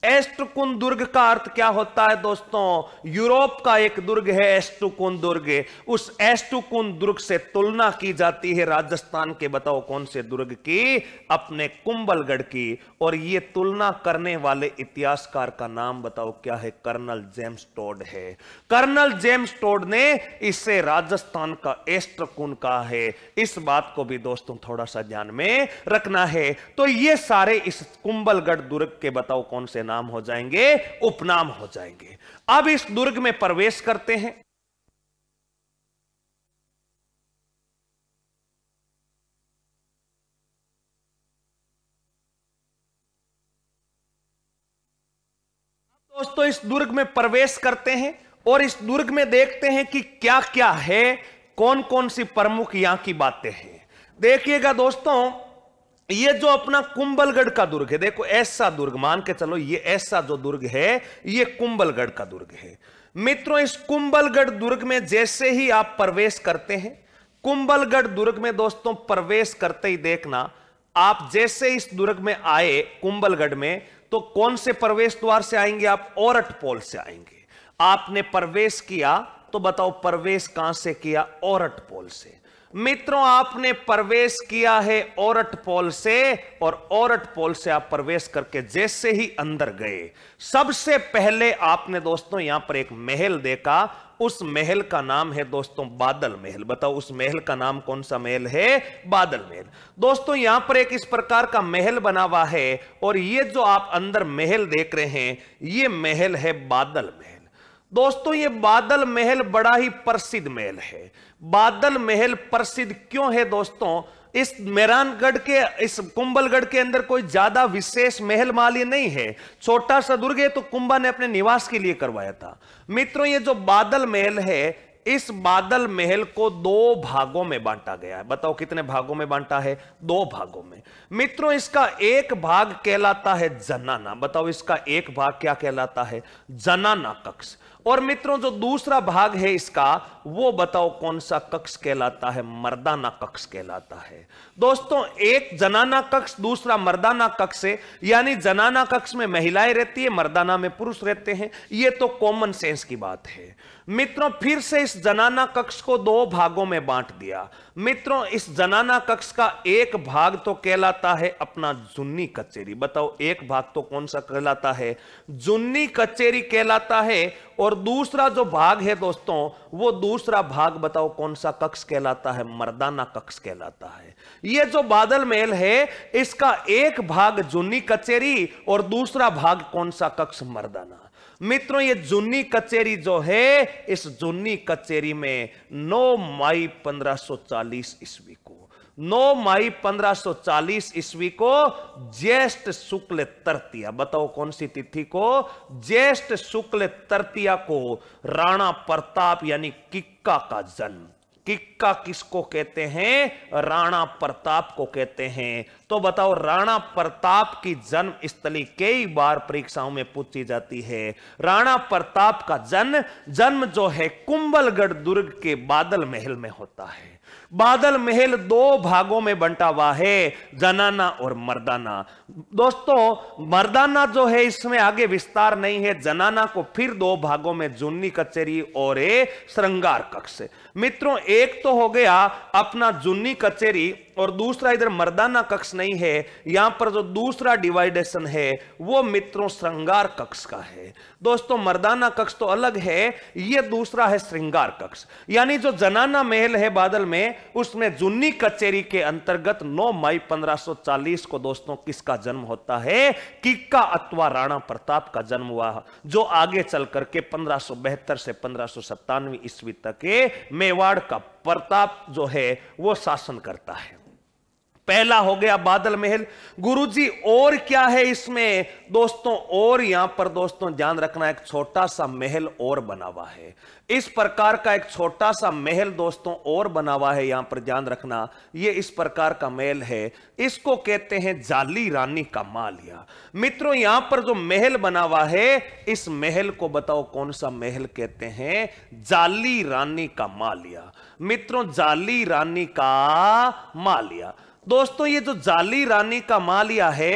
एस्टकुन दुर्ग का अर्थ क्या होता है दोस्तों? यूरोप का एक दुर्ग है एस्टुकुन दुर्ग। उस एस्टुकुन दुर्ग से तुलना की जाती है राजस्थान के बताओ कौन से दुर्ग की? अपने कुंभलगढ़ की। और ये तुलना करने वाले इतिहासकार का नाम बताओ क्या है? कर्नल जेम्स टोड है। कर्नल जेम्स टोड ने इसे राजस्थान का एस्टकुन कहा है। इस बात को भी दोस्तों थोड़ा सा ध्यान में रखना है। तो ये सारे इस कुंभलगढ़ दुर्ग के बताओ कौन से नाम हो जाएंगे? उपनाम हो जाएंगे। अब इस दुर्ग में प्रवेश करते हैं। दोस्तों इस दुर्ग में प्रवेश करते हैं और इस दुर्ग में देखते हैं कि क्या क्या है, कौन कौन सी प्रमुख यहां की बातें हैं। देखिएगा दोस्तों, ये जो अपना कुंभलगढ़ का दुर्ग है, देखो ऐसा दुर्ग मान के चलो, ये ऐसा जो दुर्ग है ये कुंभलगढ़ का दुर्ग है। मित्रों इस कुंभलगढ़ दुर्ग में जैसे ही आप प्रवेश करते हैं, कुंभलगढ़ दुर्ग में दोस्तों प्रवेश करते ही देखना, आप जैसे इस दुर्ग में आए कुंभलगढ़ में, तो कौन से प्रवेश द्वार से आएंगे आप? ओरठ पोल से आएंगे। आपने प्रवेश किया तो बताओ प्रवेश कहां से किया? ओरठ पोल से। मित्रों आपने प्रवेश किया है ओरठ पोल से, और ओरठ पोल से आप प्रवेश करके जैसे ही अंदर गए, सबसे पहले आपने दोस्तों यहां पर एक महल देखा। उस महल का नाम है दोस्तों बादल महल। बताओ उस महल का नाम कौन सा महल है? बादल महल। दोस्तों यहां पर एक इस प्रकार का महल बना हुआ है, और ये जो आप अंदर महल देख रहे हैं ये महल है बादल महल। दोस्तों ये बादल महल बड़ा ही प्रसिद्ध महल है। बादल महल प्रसिद्ध क्यों है दोस्तों? इस मेहरानगढ़ के, इस कुंभलगढ़ के अंदर कोई ज्यादा विशेष महल मालिय नहीं है, छोटा सा दुर्ग है, तो कुंभा ने अपने निवास के लिए करवाया था। मित्रों ये जो बादल महल है, इस बादल महल को 2 भागों में बांटा गया है। बताओ कितने भागों में बांटा है? 2 भागों में। मित्रों इसका एक भाग कहलाता है जनाना। बताओ इसका एक भाग क्या कहलाता है? जनाना कक्ष। और मित्रों जो दूसरा भाग है इसका, वो बताओ कौन सा कक्ष कहलाता है? मर्दाना कक्ष कहलाता है। दोस्तों एक जनाना कक्ष, दूसरा मर्दाना कक्ष है, यानी जनाना कक्ष में महिलाएं रहती है, मर्दाना में पुरुष रहते हैं। ये तो कॉमन सेंस की बात है। मित्रों फिर से इस जनाना कक्ष को 2 भागों में बांट दिया। मित्रों इस जनाना कक्ष का एक भाग तो कहलाता है अपना जुन्नी कचेरी। बताओ एक भाग तो कौन सा कहलाता है? जुन्नी कचेरी कहलाता है। और दूसरा जो भाग है दोस्तों, वो दूसरा भाग बताओ कौन सा कक्ष कहलाता है? मर्दाना कक्ष कहलाता है। ये जो बादल महल है इसका एक भाग जुन्नी कचेरी और दूसरा भाग कौन सा कक्ष? मर्दाना। मित्रों ये जुन्नी कचेरी जो है, इस जुन्नी कचेरी में 9 मई 1540 ईस्वी को, 9 मई 1540 ईस्वी को ज्येष्ठ शुक्ल तृतीया, बताओ कौन सी तिथि को? ज्येष्ठ शुक्ल तृतीया को राणा प्रताप यानी किक्का का जन्म। किक्का किसको कहते हैं? राणा प्रताप को कहते हैं। तो बताओ राणा प्रताप की जन्म स्थली कई बार परीक्षाओं में पूछी जाती है। राणा प्रताप का जन्म जो है कुंभलगढ़ दुर्ग के बादल महल में होता है। बादल महल 2 भागों में बंटा हुआ है, जनाना और मर्दाना। दोस्तों मर्दाना जो है इसमें आगे विस्तार नहीं है। जनाना को फिर 2 भागों में, जुन्नी कचेरी और श्रृंगार कक्ष। मित्रों एक तो हो गया अपना जुन्नी कचेरी, और दूसरा इधर मर्दाना कक्ष नहीं है। यहां पर जो दूसरा डिवाइडेशन है वो मित्रों श्रृंगार कक्ष का है। दोस्तों मर्दाना कक्ष तो अलग है, ये दूसरा है श्रृंगार कक्ष। यानी जो जनाना महल है बादल में, उसमें जुन्नी कचेरी के अंतर्गत 9 मई 1540 को दोस्तों किसका जन्म होता है? किक्का अथवा राणा प्रताप का जन्म हुआ, जो आगे चल करके 1572 से 1597 ईस्वी तक मेवाड़ का प्रताप जो है वो शासन करता है। पहला हो गया बादल महल। गुरुजी और क्या है इसमें दोस्तों? और यहां पर दोस्तों ध्यान रखना, एक छोटा सा महल और बना हुआ है। इस प्रकार का एक छोटा सा महल दोस्तों और बना हुआ है, यहां पर ध्यान रखना। ये इस प्रकार का महल है, इसको कहते हैं जाली रानी का मालिया। मित्रों यहां पर जो महल बना हुआ है, इस महल को बताओ कौन सा महल कहते हैं? जाली रानी का मालिया। मित्रों जाली रानी का मालिया। दोस्तों ये जो जाली रानी का मालिया है,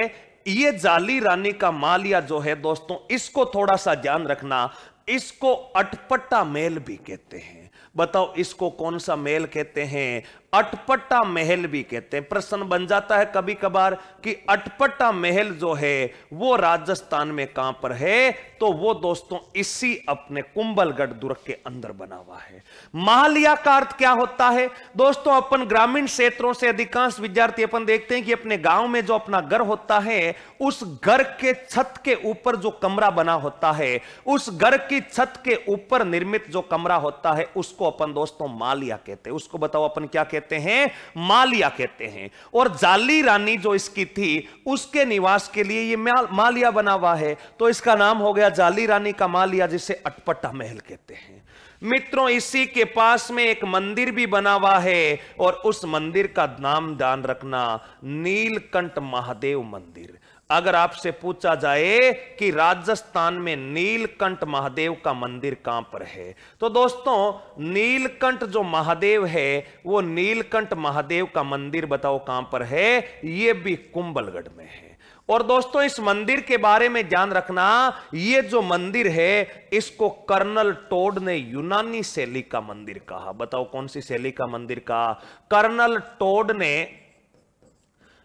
ये जाली रानी का मालिया जो है दोस्तों, इसको थोड़ा सा ध्यान रखना, इसको अटपटा महल भी कहते हैं। बताओ इसको कौन सा महल कहते हैं? अटपटा महल भी कहते हैं। प्रश्न बन जाता है कभी कभार कि अटपटा महल जो है वो राजस्थान में कहां पर है? तो वो दोस्तों इसी अपने कुंभलगढ़ दुर्ग के अंदर बना हुआ है। मालिया का अर्थ क्या होता है दोस्तों? अपन ग्रामीण क्षेत्रों से अधिकांश विद्यार्थी अपन देखते हैं कि अपने गांव में जो अपना घर होता है, उस घर के छत के ऊपर जो कमरा बना होता है, उस घर की छत के ऊपर निर्मित जो कमरा होता है, उसको अपन दोस्तों मालिया कहते हैं। उसको बताओ अपन क्या कहते हैं? मालिया कहते हैं। और जाली रानी जो इसकी थी, उसके निवास के लिए ये मालिया बना हुआ है, तो इसका नाम हो गया जाली रानी का मालिया, जिसे अटपटा महल कहते हैं। मित्रों इसी के पास में एक मंदिर भी बना हुआ है और उस मंदिर का नाम ध्यान रखना, नीलकंठ महादेव मंदिर। अगर आपसे पूछा जाए कि राजस्थान में नीलकंठ महादेव का मंदिर कहां पर है, तो दोस्तों नीलकंठ जो महादेव है वो नीलकंठ महादेव का मंदिर बताओ कहां पर है, ये भी कुंभलगढ़ में है। और दोस्तों इस मंदिर के बारे में ध्यान रखना, ये जो मंदिर है इसको कर्नल टोड ने यूनानी शैली का मंदिर कहा। बताओ कौन सी शैली का मंदिर कहा? कर्नल टोड ने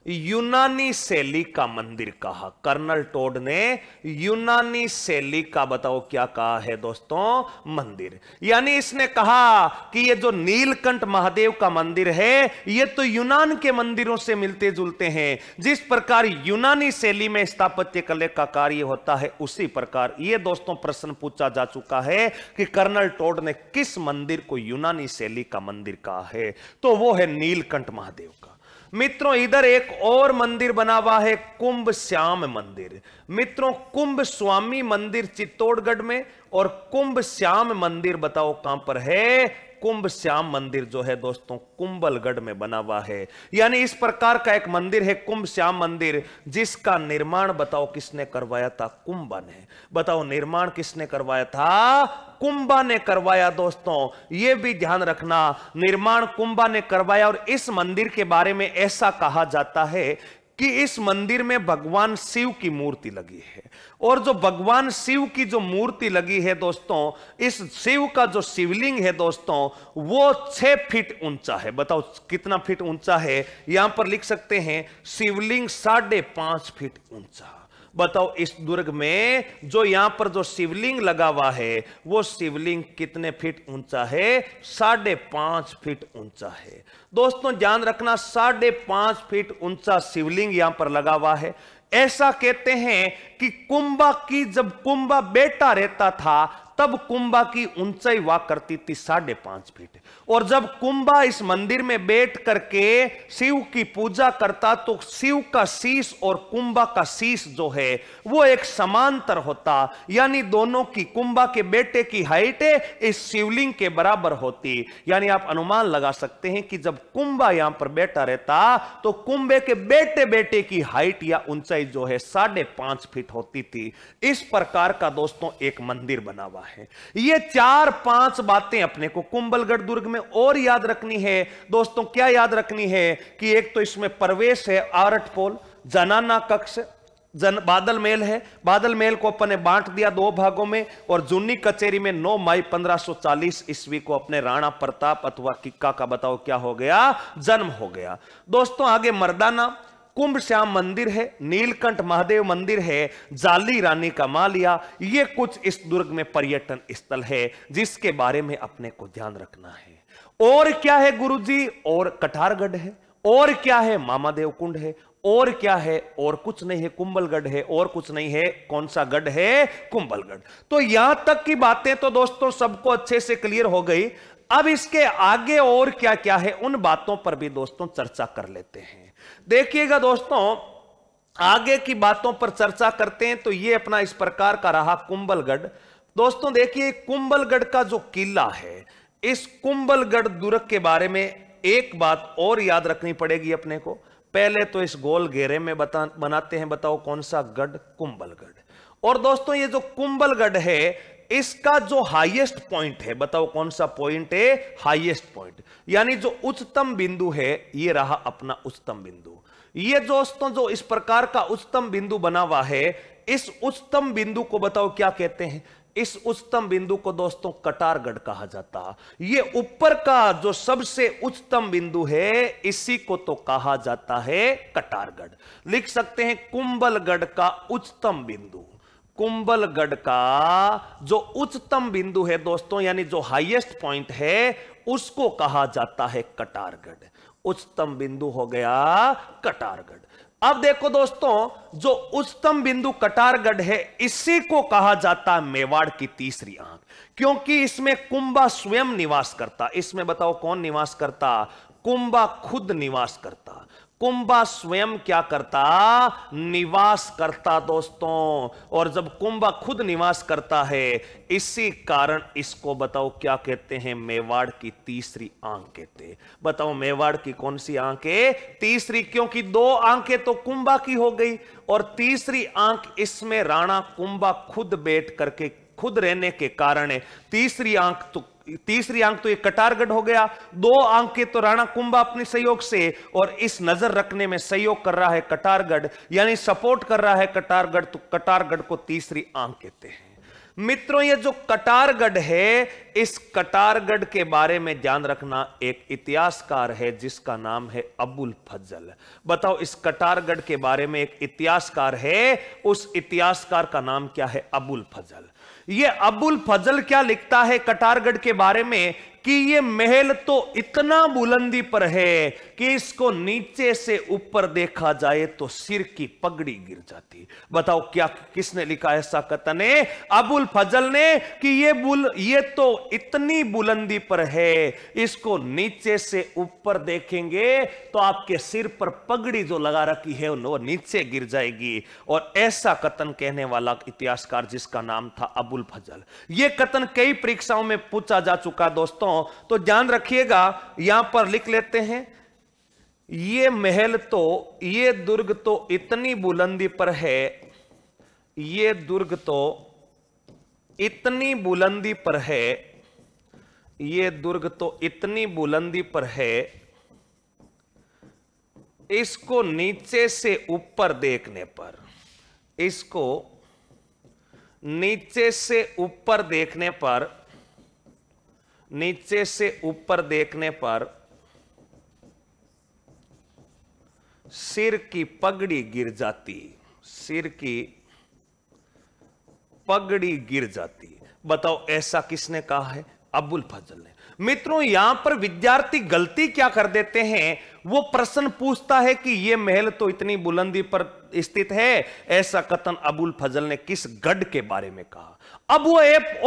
यूनानी शैली का मंदिर कहा। कर्नल टोड ने यूनानी शैली का बताओ क्या कहा है दोस्तों? मंदिर। यानी इसने कहा कि ये जो नीलकंठ महादेव का मंदिर है ये तो यूनान के मंदिरों से मिलते जुलते हैं। जिस प्रकार यूनानी शैली में स्थापत्य कला का कार्य होता है उसी प्रकार ये दोस्तों प्रश्न पूछा जा चुका है कि कर्नल टोड ने किस मंदिर को यूनानी शैली का मंदिर कहा है, तो वो है नीलकंठ महादेव का। मित्रों इधर एक और मंदिर बना हुआ है, कुंभ श्याम मंदिर। मित्रों कुंभ स्वामी मंदिर चित्तौड़गढ़ में और कुंभ श्याम मंदिर बताओ कहां पर है? कुंभ श्याम मंदिर जो है दोस्तों कुंभलगढ़ में बना हुआ है। यानी इस प्रकार का एक मंदिर है कुंभ श्याम मंदिर, जिसका निर्माण बताओ किसने करवाया था? कुंभा ने। बताओ निर्माण किसने करवाया था? कुंभा ने करवाया। दोस्तों यह भी ध्यान रखना, निर्माण कुंभा ने करवाया। और इस मंदिर के बारे में ऐसा कहा जाता है कि इस मंदिर में भगवान शिव की मूर्ति लगी है। और जो भगवान शिव की जो मूर्ति लगी है दोस्तों, इस शिव का जो शिवलिंग है दोस्तों वो 6 फीट ऊंचा है। बताओ कितना फीट ऊंचा है? यहां पर लिख सकते हैं शिवलिंग 5.5 फीट ऊंचा। बताओ इस दुर्ग में जो यहां पर जो शिवलिंग लगा हुआ है वो शिवलिंग कितने फीट ऊंचा है? 5.5 फीट ऊंचा है। दोस्तों ध्यान रखना 5.5 फीट ऊंचा शिवलिंग यहां पर लगा हुआ है। ऐसा कहते हैं कि कुंभा की जब कुंभा बेटा रहता था तब कुंभा की ऊंचाई हुआ करती थी 5.5 फीट। और जब कुंभा इस मंदिर में बैठ करके शिव की पूजा करता तो शिव का शीश और कुंभा का शीश जो है वो एक समांतर होता। यानी दोनों की कुंभा के बेटे की हाइट इस शिवलिंग के बराबर होती। यानी आप अनुमान लगा सकते हैं कि जब कुंभा यहां पर बैठा रहता तो कुंभे के बेटे बेटे की हाइट या ऊंचाई जो है 5.5 फीट होती थी। इस प्रकार का दोस्तों एक मंदिर बना हुआ है। ये 4-5 बातें अपने को कुंभलगढ़ दुर्ग में और याद रखनी है। दोस्तों क्या याद रखनी है कि एक तो इसमें प्रवेश है आरट पोल, जनाना कक्ष, बादल महल है। बादल महल को अपन ने बांट दिया 2 भागों में। और जूनी कचेरी में 9 मई 1540 ईस्वी को अपने राणा प्रताप अथवा किक्का का बताओ क्या हो गया? जन्म हो गया। दोस्तों आगे मर्दाना कुंभ श्याम मंदिर है, नीलकंठ महादेव मंदिर है, जाली रानी का मालिया। ये कुछ इस दुर्ग में पर्यटन स्थल है जिसके बारे में अपने को ध्यान रखना है। और क्या है गुरुजी? और कटारगढ़ है। और क्या है? मामादेव कुंड है। और क्या है? और कुछ नहीं है, कुंभलगढ़ है। और कुछ नहीं है, कौन सा गढ़ है? कुंभलगढ़। तो यहां तक की बातें तो दोस्तों सबको अच्छे से क्लियर हो गई। अब इसके आगे और क्या क्या है उन बातों पर भी दोस्तों चर्चा कर लेते हैं। देखिएगा दोस्तों आगे की बातों पर चर्चा करते हैं। तो ये अपना इस प्रकार का रहा कुंभलगढ़। दोस्तों देखिए कुंभलगढ़ का जो किला है, इस कुंभलगढ़ दुर्ग के बारे में एक बात और याद रखनी पड़ेगी अपने को। पहले तो इस गोल घेरे में बनाते हैं, बताओ कौन सा गढ़? कुंभलगढ़। और दोस्तों ये जो कुंभलगढ़ है इसका जो हाईएस्ट पॉइंट है, बताओ कौन सा पॉइंट है? Highest point. यानी जो उच्चतम बिंदु है ये रहा अपना उच्चतम बिंदु। ये दोस्तों जो इस प्रकार का उच्चतम बिंदु बना हुआ है, इस उच्चतम बिंदु को बताओ क्या कहते हैं? इस उच्चतम बिंदु को दोस्तों कटारगढ़ कहा जाता। ये ऊपर का जो सबसे उच्चतम बिंदु है इसी को तो कहा जाता है कटारगढ़। लिख सकते हैं कुंभलगढ़ का उच्चतम बिंदु। कुंभलगढ़ का जो उच्चतम बिंदु है दोस्तों, यानी जो हाईएस्ट पॉइंट है, उसको कहा जाता है कटारगढ़। उच्चतम बिंदु हो गया कटारगढ़। अब देखो दोस्तों जो उच्चतम बिंदु कटारगढ़ है इसी को कहा जाता है मेवाड़ की तीसरी आंख, क्योंकि इसमें कुंभा स्वयं निवास करता। इसमें बताओ कौन निवास करता? कुंभा खुद निवास करता। कुंभा स्वयं क्या करता, निवास करता दोस्तों। और जब कुंभा खुद निवास करता है, इसी कारण इसको बताओ क्या कहते हैं, मेवाड़ की तीसरी आंख कहते। बताओ मेवाड़ की कौन सी आंख है, तीसरी, क्योंकि दो आंखें तो कुंभा की हो गई और तीसरी आंख इसमें राणा कुंभा खुद बैठ करके खुद रहने के कारण है। तीसरी आंख तो ये कटारगढ़ हो गया, दो आंखें तो राणा कुंभा अपने सहयोग से, और इस नजर रखने में सहयोग कर रहा है कटारगढ़, यानी सपोर्ट कर रहा है कटारगढ़, तो कटारगढ़ को तीसरी आंख कहते हैं। मित्रों ये जो कटारगढ़ है, इस कटारगढ़ के बारे में ध्यान रखना, एक इतिहासकार है जिसका नाम है अबुल फजल। बताओ इस कटारगढ़ के बारे में एक इतिहासकार है, उस इतिहासकार का नाम क्या है, अबुल फजल। ये अबुल फजल क्या लिखता है कटारगढ़ के बारे में कि ये महल तो इतना बुलंदी पर है कि इसको नीचे से ऊपर देखा जाए तो सिर की पगड़ी गिर जाती। बताओ क्या किसने लिखा ऐसा कथन है, अबुल फजल ने, कि ये तो इतनी बुलंदी पर है, इसको नीचे से ऊपर देखेंगे तो आपके सिर पर पगड़ी जो लगा रखी है वो नीचे गिर जाएगी। और ऐसा कथन कहने वाला इतिहासकार जिसका नाम था अबुल फजल। यह कथन कई परीक्षाओं में पूछा जा चुका दोस्तों, तो ध्यान रखिएगा, यहां पर लिख लेते हैं, ये महल तो, ये दुर्ग तो इतनी बुलंदी पर है, ये दुर्ग तो इतनी बुलंदी पर है, ये दुर्ग तो इतनी बुलंदी पर है, इसको नीचे से ऊपर देखने पर, इसको नीचे से ऊपर देखने पर, नीचे से ऊपर देखने पर सिर की पगड़ी गिर जाती, सिर की पगड़ी गिर जाती। बताओ ऐसा किसने कहा है, अबुल फजल ने। मित्रों यहां पर विद्यार्थी गलती क्या कर देते हैं, वो प्रश्न पूछता है कि यह महल तो इतनी बुलंदी पर स्थित है, ऐसा कथन अबुल फजल ने किस गढ़ के बारे में कहा। अब वो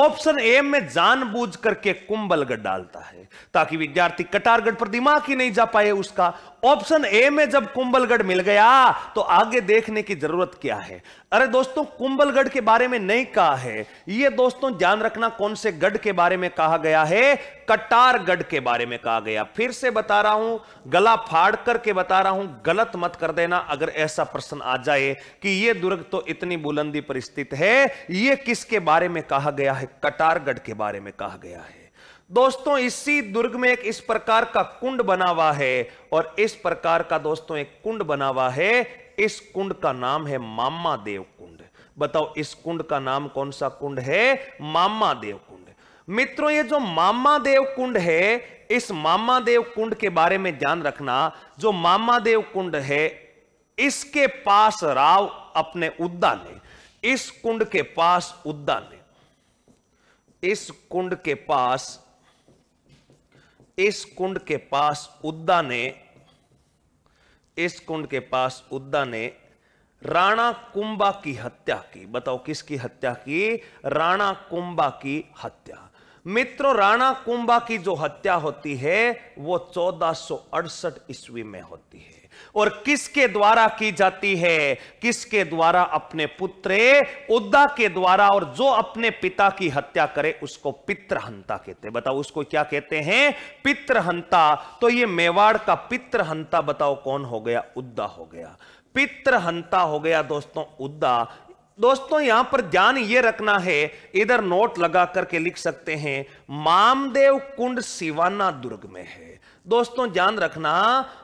ऑप्शन ए में जानबूझ करके कुंभलगढ़ डालता है ताकि विद्यार्थी कटारगढ़ पर दिमाग ही नहीं जा पाए उसका। ऑप्शन ए में जब कुंभलगढ़ मिल गया तो आगे देखने की जरूरत क्या है। अरे दोस्तों कुंभलगढ़ के बारे में नहीं कहा है, ये दोस्तों ध्यान रखना कौन से गढ़ के बारे में कहा गया है, कटारगढ़ के बारे में कहा गया। फिर से बता रहा हूं, गला फाड़ करके बता रहा हूं, गलत मत कर देना अगर ऐसा प्रश्न आ जाए कि यह दुर्ग तो इतनी बुलंदी पर स्थित है, यह किसके बारे में कहा गया है, कटारगढ़ के बारे में कहा गया है। दोस्तों इसी दुर्ग में एक इस प्रकार का कुंड बना हुआ है, और इस प्रकार का दोस्तों एक कुंड बना हुआ है, इस कुंड का नाम है मामा देव कुंड। बताओ इस कुंड का नाम कौन सा कुंड है, मामा देव कुंड। मित्रों ये जो मामा देव कुंड है, इस मामा देव कुंड के बारे में ध्यान रखना। जो मामा देव कुंड है, इसके पास राव अपने उद्दा ने, इस कुंड के पास उद्दा ने, इस कुंड के पास, इस कुंड के पास उद्दा ने, इस कुंड के पास उद्दा ने राणा कुंभा की हत्या की। बताओ किसकी हत्या की, राणा कुंभा की हत्या। मित्रों राणा कुंभा की जो हत्या होती है वो 1468 ईस्वी में होती है, और किसके द्वारा की जाती है, किसके द्वारा, अपने पुत्र उद्दा के द्वारा। और जो अपने पिता की हत्या करे उसको पितृहंता कहते हैं। बताओ उसको क्या कहते हैं, पितृहंता। तो ये मेवाड़ का पितृहंता बताओ कौन हो गया, उद्दा हो गया, पितृहंता हो गया दोस्तों उद्दा। दोस्तों यहां पर ध्यान यह रखना है, इधर नोट लगा करके लिख सकते हैं, मामदेव कुंड सिवाना दुर्ग में है। दोस्तों ध्यान रखना,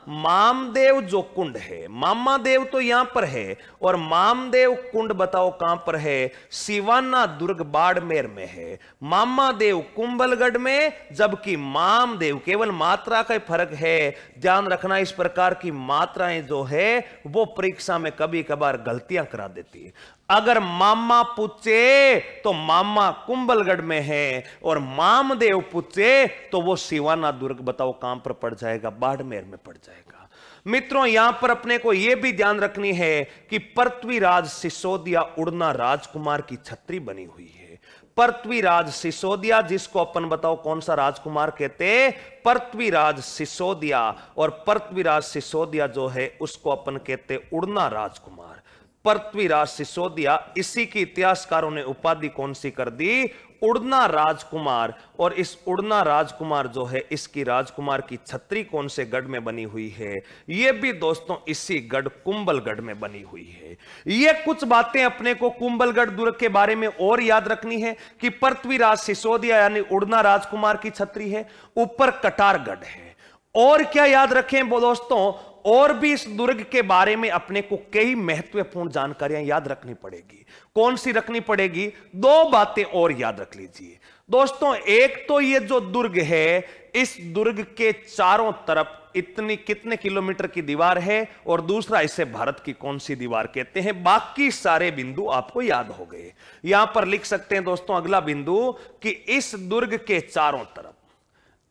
मामदेव जो कुंड है, मामा देव तो यहां पर है, और मामदेव कुंड बताओ कहां पर है, सिवाना दुर्ग बाड़मेर में है। मामा देव कुंभलगढ़ में, जबकि मामदेव केवल मात्रा का फर्क है। ध्यान रखना इस प्रकार की मात्राएं जो है वो परीक्षा में कभी कभार गलतियां करा देती है। अगर मामा पूछे तो मामा कुंभलगढ़ में है, और मामदेव पूछे तो वो सिवाना दुर्ग बताओ कहां पर पड़ जाएगा, बाड़मेर में पड़ जाएगा। मित्रों यहां पर अपने को यह भी ध्यान रखनी है कि पृथ्वीराज सिसोदिया उड़ना राजकुमार की छत्री बनी हुई है। पृथ्वीराज सिसोदिया, जिसको अपन बताओ कौन सा राजकुमार कहते, पृथ्वीराज सिसोदिया। और पृथ्वीराज सिसोदिया जो है उसको अपन कहते उड़ना राजकुमार। पृथ्वीराज सिसोदिया, इसी की इतिहासकारों ने उपाधि कौन सी कर दी, उड़ना राजकुमार। और इस उड़ना राजकुमार जो है, इसकी राजकुमार की छतरी कौन से गढ़ में बनी हुई है, यह भी दोस्तों इसी गढ़ कुंभलगढ़ में बनी हुई है। ये कुछ बातें अपने को कुंभलगढ़ दुर्ग के बारे में और याद रखनी है कि पृथ्वीराज सिसोदिया यानी उड़ना राजकुमार की छतरी है, ऊपर कटारगढ़ है। और क्या याद रखें वो दोस्तों, और भी इस दुर्ग के बारे में अपने को कई महत्वपूर्ण जानकारियां याद रखनी पड़ेगी। कौन सी रखनी पड़ेगी, दो बातें और याद रख लीजिए दोस्तों। एक तो ये जो दुर्ग है, इस दुर्ग के चारों तरफ इतनी कितने किलोमीटर की दीवार है, और दूसरा इसे भारत की कौन सी दीवार कहते हैं। बाकी सारे बिंदु आपको याद हो गए। यहां पर लिख सकते हैं दोस्तों अगला बिंदु कि इस दुर्ग के चारों तरफ,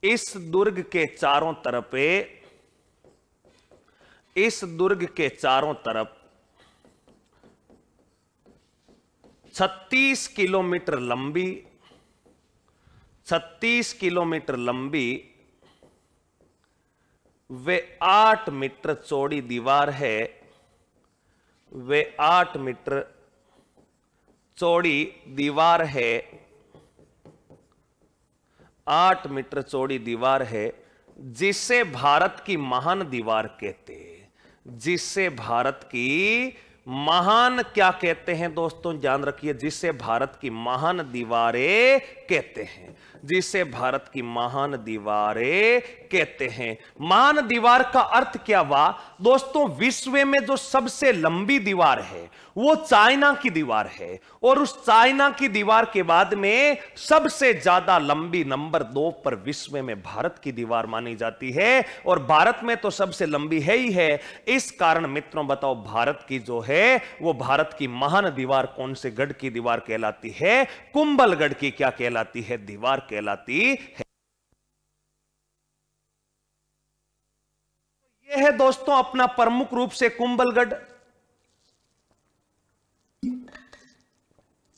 इस दुर्ग के चारों तरफ, इस दुर्ग के चारों तरफ 36 किलोमीटर लंबी, 36 किलोमीटर लंबी वे 8 मीटर चौड़ी दीवार है, वे 8 मीटर चौड़ी दीवार है, 8 मीटर चौड़ी दीवार है, जिसे भारत की महान दीवार कहते हैं। जिसे भारत की महान क्या कहते हैं दोस्तों, ध्यान रखिए, जिसे भारत की महान दीवारें कहते हैं, जिसे भारत की महान दीवारें कहते हैं। महान दीवार का अर्थ क्या हुआ दोस्तों, विश्व में जो सबसे लंबी दीवार है वो चाइना की दीवार है, और उस चाइना की दीवार के बाद में सबसे ज्यादा लंबी नंबर 2 पर विश्व में भारत की दीवार मानी जाती है, और भारत में तो सबसे लंबी है ही है। इस कारण मित्रों बताओ भारत की जो है वो भारत की महान दीवार कौन से गढ़ की दीवार कहलाती है, कुंभलगढ़ की क्या कहलाती है, दीवार कहलाती है। यह है दोस्तों अपना प्रमुख रूप से कुंभलगढ़।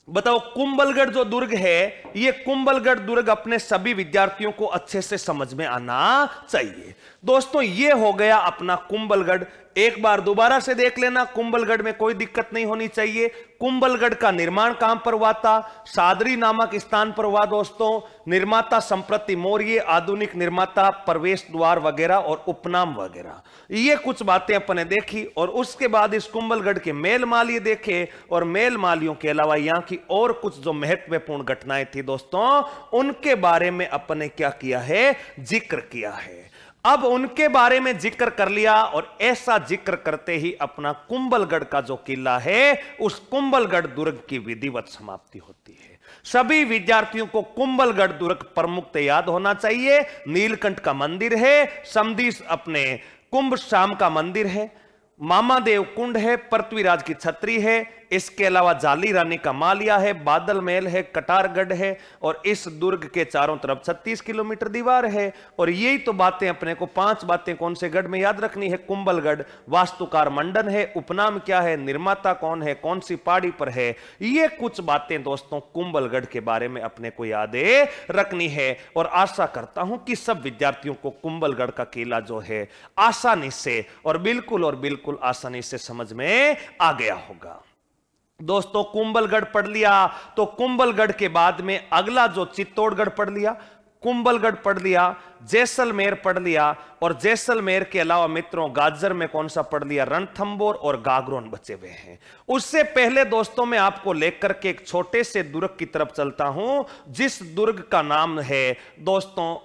बताओ कुंभलगढ़ जो दुर्ग है, ये कुंभलगढ़ दुर्ग अपने सभी विद्यार्थियों को अच्छे से समझ में आना चाहिए दोस्तों। ये हो गया अपना कुंभलगढ़। एक बार दोबारा से देख लेना, कुंभलगढ़ में कोई दिक्कत नहीं होनी चाहिए। कुंभलगढ़ का निर्माण कहां पर हुआ था, सादरी नामक स्थान पर हुआ दोस्तों। निर्माता संप्रति मौर्य, आधुनिक निर्माता, प्रवेश द्वार वगैरह और उपनाम वगैरह, ये कुछ बातें अपने देखी। और उसके बाद इस कुंभलगढ़ के मेल मालिये देखे, और मेल मालियों के अलावा यहां की और कुछ जो महत्वपूर्ण घटनाएं थी दोस्तों, उनके बारे में अपने क्या किया है, जिक्र किया है। अब उनके बारे में जिक्र कर लिया, और ऐसा जिक्र करते ही अपना कुंभलगढ़ का जो किला है, उस कुंभलगढ़ दुर्ग की विधिवत समाप्ति होती है। सभी विद्यार्थियों को कुंभलगढ़ दुर्ग प्रमुख याद होना चाहिए। नीलकंठ का मंदिर है, समधी अपने कुंभ शाम का मंदिर है, मामादेव कुंड है, पृथ्वीराज की छतरी है, इसके अलावा जाली रानी का मालिया है, बादल महल है, कटारगढ़ है, और इस दुर्ग के चारों तरफ 36 किलोमीटर दीवार है। और यही तो बातें अपने को 5 बातें कौन से गढ़ में याद रखनी है, कुंभलगढ़। वास्तुकार मंडन है, उपनाम क्या है, निर्माता कौन है, कौन सी पहाड़ी पर है, ये कुछ बातें दोस्तों कुंभलगढ़ के बारे में अपने को याद रखनी है। और आशा करता हूं कि सब विद्यार्थियों को कुंभलगढ़ का किला जो है आसानी से और बिल्कुल आसानी से समझ में आ गया होगा दोस्तों। कुंभलगढ़ पढ़ लिया, तो कुंभलगढ़ के बाद में अगला जो चित्तौड़गढ़ पढ़ लिया, कुंभलगढ़ पढ़ लिया, जैसलमेर पढ़ लिया, और जैसलमेर के अलावा मित्रों गाजर में कौन सा पढ़ लिया, रणथंबोर और गागरोन बचे हुए हैं। उससे पहले दोस्तों मैं आपको लेकर के एक छोटे से दुर्ग की तरफ चलता हूं, जिस दुर्ग का नाम है दोस्तों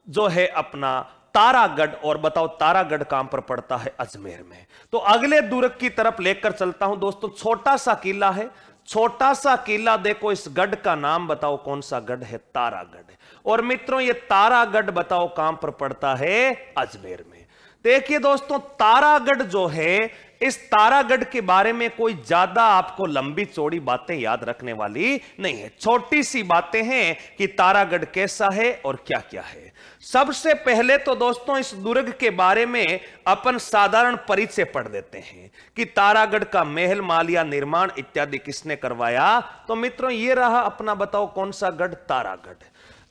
जो है अपना तारागढ़। और बताओ तारागढ़ कहां पर पड़ता है, अजमेर में। तो अगले दुर्ग की तरफ लेकर चलता हूं दोस्तों। छोटा सा किला है, छोटा सा किला देखो, इस गढ़ का नाम बताओ कौन सा गढ़ है, तारागढ़। और मित्रों ये तारागढ़ बताओ कहां पर पड़ता है, अजमेर में। देखिए दोस्तों, तारागढ़ जो है, इस तारागढ़ के बारे में कोई ज्यादा आपको लंबी चौड़ी बातें याद रखने वाली नहीं है। छोटी सी बातें हैं कि तारागढ़ कैसा है और क्या क्या है। सबसे पहले तो दोस्तों इस दुर्ग के बारे में अपन साधारण परिचय पढ़ देते हैं कि तारागढ़ का महल मालिया निर्माण इत्यादि किसने करवाया। तो मित्रों ये रहा अपना, बताओ कौन सा गढ़? तारागढ़।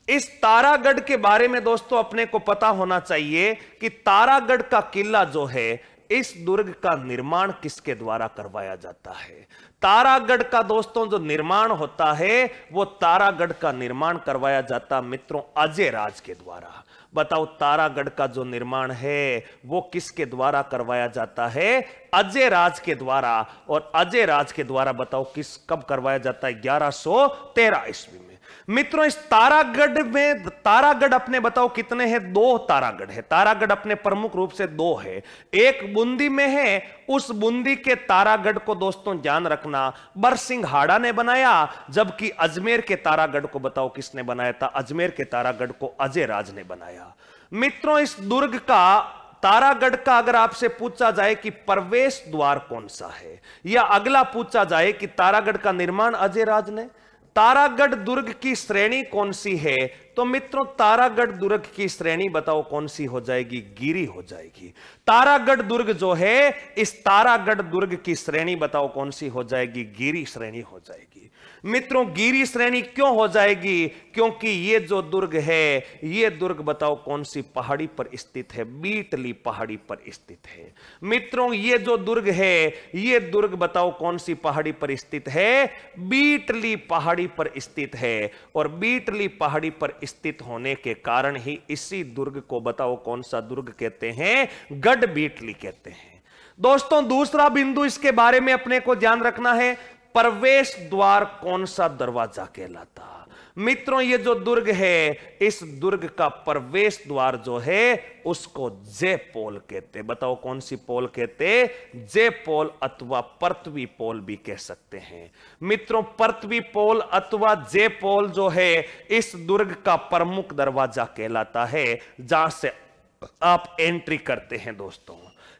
इस तारागढ़ के बारे में दोस्तों अपने को पता होना चाहिए कि तारागढ़ का किला जो है, इस दुर्ग का निर्माण किसके द्वारा करवाया जाता है? तारागढ़ का दोस्तों जो निर्माण होता है, वो तारागढ़ का निर्माण करवाया जाता मित्रों अजय राज के द्वारा। बताओ तारागढ़ का जो निर्माण है वो किसके द्वारा करवाया जाता है? अजय राज के द्वारा। और अजय राज के द्वारा बताओ कब करवाया जाता है? 1113 ईस्वी में। मित्रों इस तारागढ़ में, तारागढ़ अपने बताओ कितने हैं? 2 तारागढ़ है। तारागढ़ अपने प्रमुख रूप से 2 है। एक बूंदी में है, उस बूंदी के तारागढ़ को दोस्तों ध्यान रखना बरसिंघाड़ा ने बनाया, जबकि अजमेर के तारागढ़ को बताओ किसने बनाया था? अजमेर के तारागढ़ को अजय राज ने बनाया। मित्रों इस दुर्ग का, तारागढ़ का अगर आपसे पूछा जाए कि प्रवेश द्वार कौन सा है, या अगला पूछा जाए कि तारागढ़ का निर्माण अजय राज ने, तारागढ़ दुर्ग की श्रेणी कौन सी है? तो मित्रों तारागढ़ दुर्ग की श्रेणी बताओ कौन सी हो जाएगी? गिरी हो जाएगी। तारागढ़ दुर्ग जो है, इस तारागढ़ दुर्ग की श्रेणी बताओ कौन सी हो जाएगी? गिरी श्रेणी हो जाएगी। मित्रों गिरी श्रेणी क्यों हो जाएगी? क्योंकि ये जो दुर्ग है, ये दुर्ग बताओ कौन सी पहाड़ी पर स्थित है? बीटली पहाड़ी पर स्थित है। मित्रों ये जो दुर्ग है, ये दुर्ग बताओ कौन सी पहाड़ी पर स्थित है? बीटली पहाड़ी पर स्थित है। और बीटली पहाड़ी पर स्थित होने के कारण ही इसी दुर्ग को बताओ कौन सा दुर्ग कहते हैं? गढ़ बीटली कहते हैं। दोस्तों दूसरा बिंदु इसके बारे में अपने को ध्यान रखना है, प्रवेश द्वार कौन सा दरवाजा कहलाता? मित्रों ये जो दुर्ग है, इस दुर्ग का प्रवेश द्वार जो है उसको जय पोल कहते। बताओ कौन सी पोल कहते? जय पोल अथवा पृथ्वी पोल भी कह सकते हैं। मित्रों पृथ्वी पोल अथवा जय पोल जो है, इस दुर्ग का प्रमुख दरवाजा कहलाता है, जहां से आप एंट्री करते हैं दोस्तों।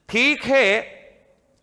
ठीक है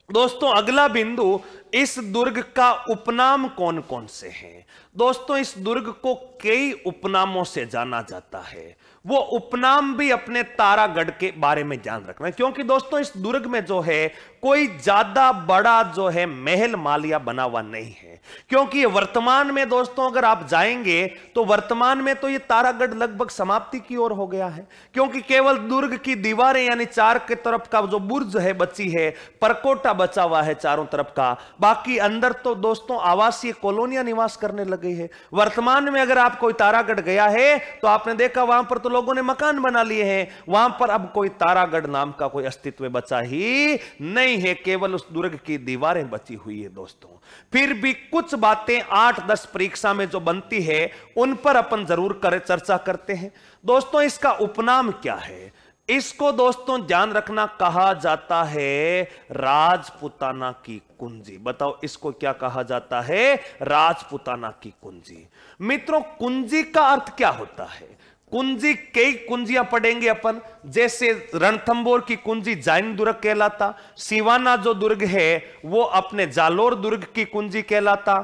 दोस्तों, अगला बिंदु, इस दुर्ग का उपनाम कौन कौन से हैं? दोस्तों इस दुर्ग को कई उपनामों से जाना जाता है। वो उपनाम भी अपने तारागढ़ के बारे में ध्यान रखना है, क्योंकि दोस्तों इस दुर्ग में जो है कोई ज्यादा बड़ा जो है महल मालिया बना हुआ नहीं है। क्योंकि ये वर्तमान में दोस्तों अगर आप जाएंगे तो वर्तमान में तो ये तारागढ़ लगभग समाप्ति की ओर हो गया है, क्योंकि केवल दुर्ग की दीवारें यानी चार के तरफ का जो बुर्ज है बची है, परकोटा बचा हुआ है चारों तरफ का, बाकी अंदर तो दोस्तों आवासीय कॉलोनियां निवास करने लगे हैं। वर्तमान में अगर आप कोई तारागढ़ गया है तो आपने देखा वहां पर तो लोगों ने मकान बना लिए हैं, वहां पर अब कोई तारागढ़ नाम का कोई अस्तित्व बचा ही नहीं है, केवल उस दुर्ग की दीवारें बची हुई है दोस्तों। फिर भी कुछ बातें 8-10 परीक्षा में जो बनती है उन पर अपन जरूर चर्चा करते हैं। दोस्तों इसका उपनाम क्या है? इसको दोस्तों ध्यान रखना, कहा जाता है राजपुताना की कुंजी। बताओ इसको क्या कहा जाता है? राजपुताना की कुंजी। मित्रों कुंजी का अर्थ क्या होता है? कुंजी कई कुंजियां पढ़ेंगे अपन, जैसे रणथंबोर की कुंजी जैन दुर्ग कहलाता, सिवाना जो दुर्ग है वो अपने जालोर दुर्ग की कुंजी कहलाता,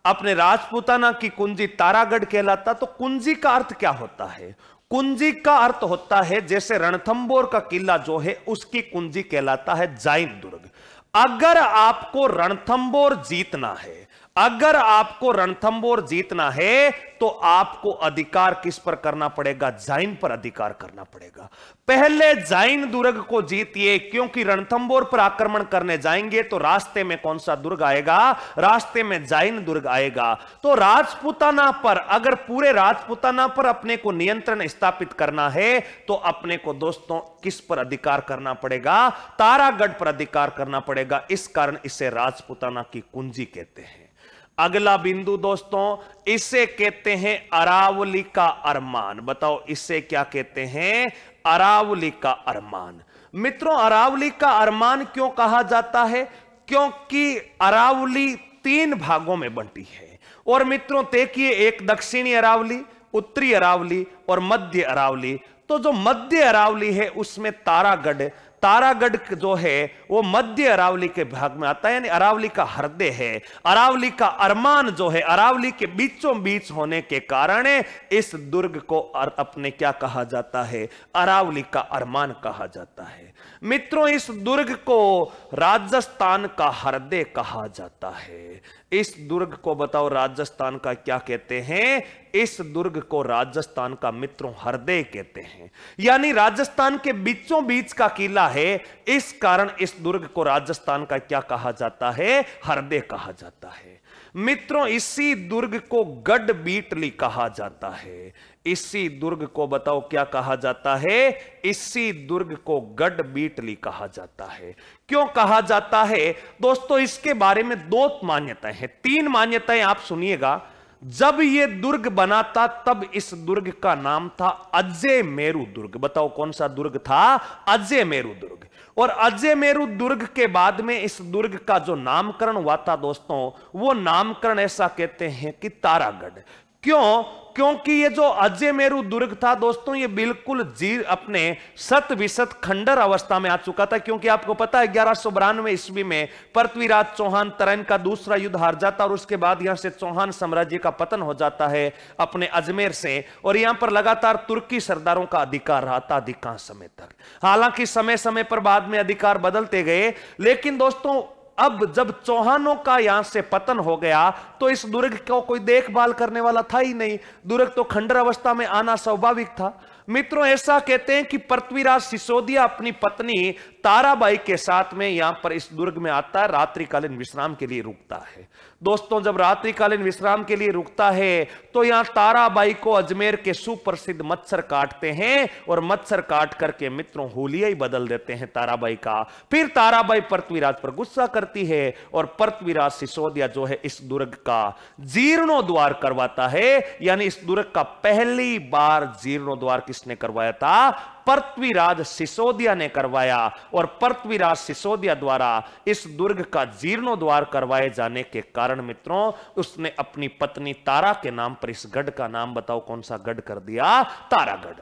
अपने राजपुताना की कुंजी तारागढ़ कहलाता। तो कुंजी का अर्थ क्या होता है? कुंजी का अर्थ होता है जैसे रणथंबोर का किला जो है उसकी कुंजी कहलाता है जैन दुर्ग। अगर आपको रणथंबोर जीतना है, अगर आपको रणथंबोर जीतना है तो आपको अधिकार किस पर करना पड़ेगा? जैन पर अधिकार करना पड़ेगा। पहले जैन दुर्ग को जीतिए, क्योंकि रणथंबोर पर आक्रमण करने जाएंगे तो रास्ते में कौन सा दुर्ग आएगा? रास्ते में जैन दुर्ग आएगा। तो राजपुताना पर, अगर पूरे राजपुताना पर अपने को नियंत्रण स्थापित करना है तो अपने को दोस्तों किस पर अधिकार करना पड़ेगा? तारागढ़ पर अधिकार करना पड़ेगा। इस कारण इसे राजपुताना की कुंजी कहते हैं। अगला बिंदु दोस्तों, इसे कहते हैं अरावली का अरमान। बताओ इसे क्या कहते हैं? अरावली का अरमान। मित्रों अरावली का अरमान क्यों कहा जाता है? क्योंकि अरावली 3 भागों में बंटी है। और मित्रों देखिए, एक दक्षिणी अरावली, उत्तरी अरावली और मध्य अरावली। तो जो मध्य अरावली है उसमें तारागढ़, तारागढ़ जो है वो मध्य अरावली के भाग में आता है, यानी अरावली का हृदय है। अरावली का अरमान जो है अरावली के बीचों बीच होने के कारण इस दुर्ग को अपने क्या कहा जाता है, अरावली का अरमान कहा जाता है। मित्रों, इस दुर्ग को राजस्थान का हृदय कहा जाता है। इस दुर्ग को बताओ राजस्थान का क्या कहते हैं? इस दुर्ग को राजस्थान का मित्रों हृदय कहते हैं, यानी राजस्थान के बीचों बीच का किला है, इस कारण इस दुर्ग को राजस्थान का क्या कहा जाता है, हृदय कहा जाता है। मित्रों, इसी दुर्ग को गढ़बीटली कहा जाता है। इसी दुर्ग को बताओ क्या कहा जाता है? इसी दुर्ग को गढ़बीटली कहा जाता है। क्यों कहा जाता है दोस्तों? इसके बारे में दो मान्यताएं हैं, तीन मान्यताएं आप सुनिएगा। जब यह दुर्ग बना था तब इस दुर्ग का नाम था अजय मेरू दुर्ग। बताओ कौन सा दुर्ग था? अजय मेरू दुर्ग। और अजय मेरू दुर्ग के बाद में इस दुर्ग का जो नामकरण हुआ था दोस्तों, वो नामकरण ऐसा कहते हैं कि तारागढ़। क्यों? क्योंकि ये जो अजय मेरू दुर्ग था दोस्तों, ये बिल्कुल अपने शत विशत खंडर अवस्था में आ चुका था। क्योंकि आपको पता है 1192 ईस्वी में पृथ्वीराज चौहान तराइन का दूसरा युद्ध हार जाता और उसके बाद यहां से चौहान साम्राज्य का पतन हो जाता है अपने अजमेर से, और यहां पर लगातार तुर्की सरदारों का अधिकार रहा था अधिकांश समय तक। हालांकि समय समय पर बाद में अधिकार बदलते गए, लेकिन दोस्तों अब जब चौहानों का यहां से पतन हो गया तो इस दुर्ग को कोई देखभाल करने वाला था ही नहीं। दुर्ग तो खंडर अवस्था में आना स्वाभाविक था। मित्रों, ऐसा कहते हैं कि पृथ्वीराज सिसोदिया अपनी पत्नी ताराबाई के साथ में यहां पर इस दुर्ग में आता है, रात्रिकालीन विश्राम के लिए रुकता है। दोस्तों, जब रात्रिकालीन विश्राम के लिए रुकता है तो यहां ताराबाई को अजमेर के सुप्रसिद्ध मत्सर काटते हैं, और मत्सर काट करके मित्रों हुलिया ही बदल देते हैं ताराबाई का। फिर ताराबाई पृथ्वीराज पर गुस्सा करती है और पृथ्वीराज सिसोदिया जो है इस दुर्ग का जीर्णोद्वार करवाता है। यानी इस दुर्ग का पहली बार जीर्णोद्वार किसने करवाया था? पृथ्वीराज सिसोदिया ने करवाया। और पृथ्वीराज सिसोदिया द्वारा इस दुर्ग का जीर्णोद्वार करवाए जाने के कारण मित्रों उसने अपनी पत्नी तारा के नाम पर इस गढ़ का नाम बताओ कौन सा गढ़ कर दिया? तारागढ़।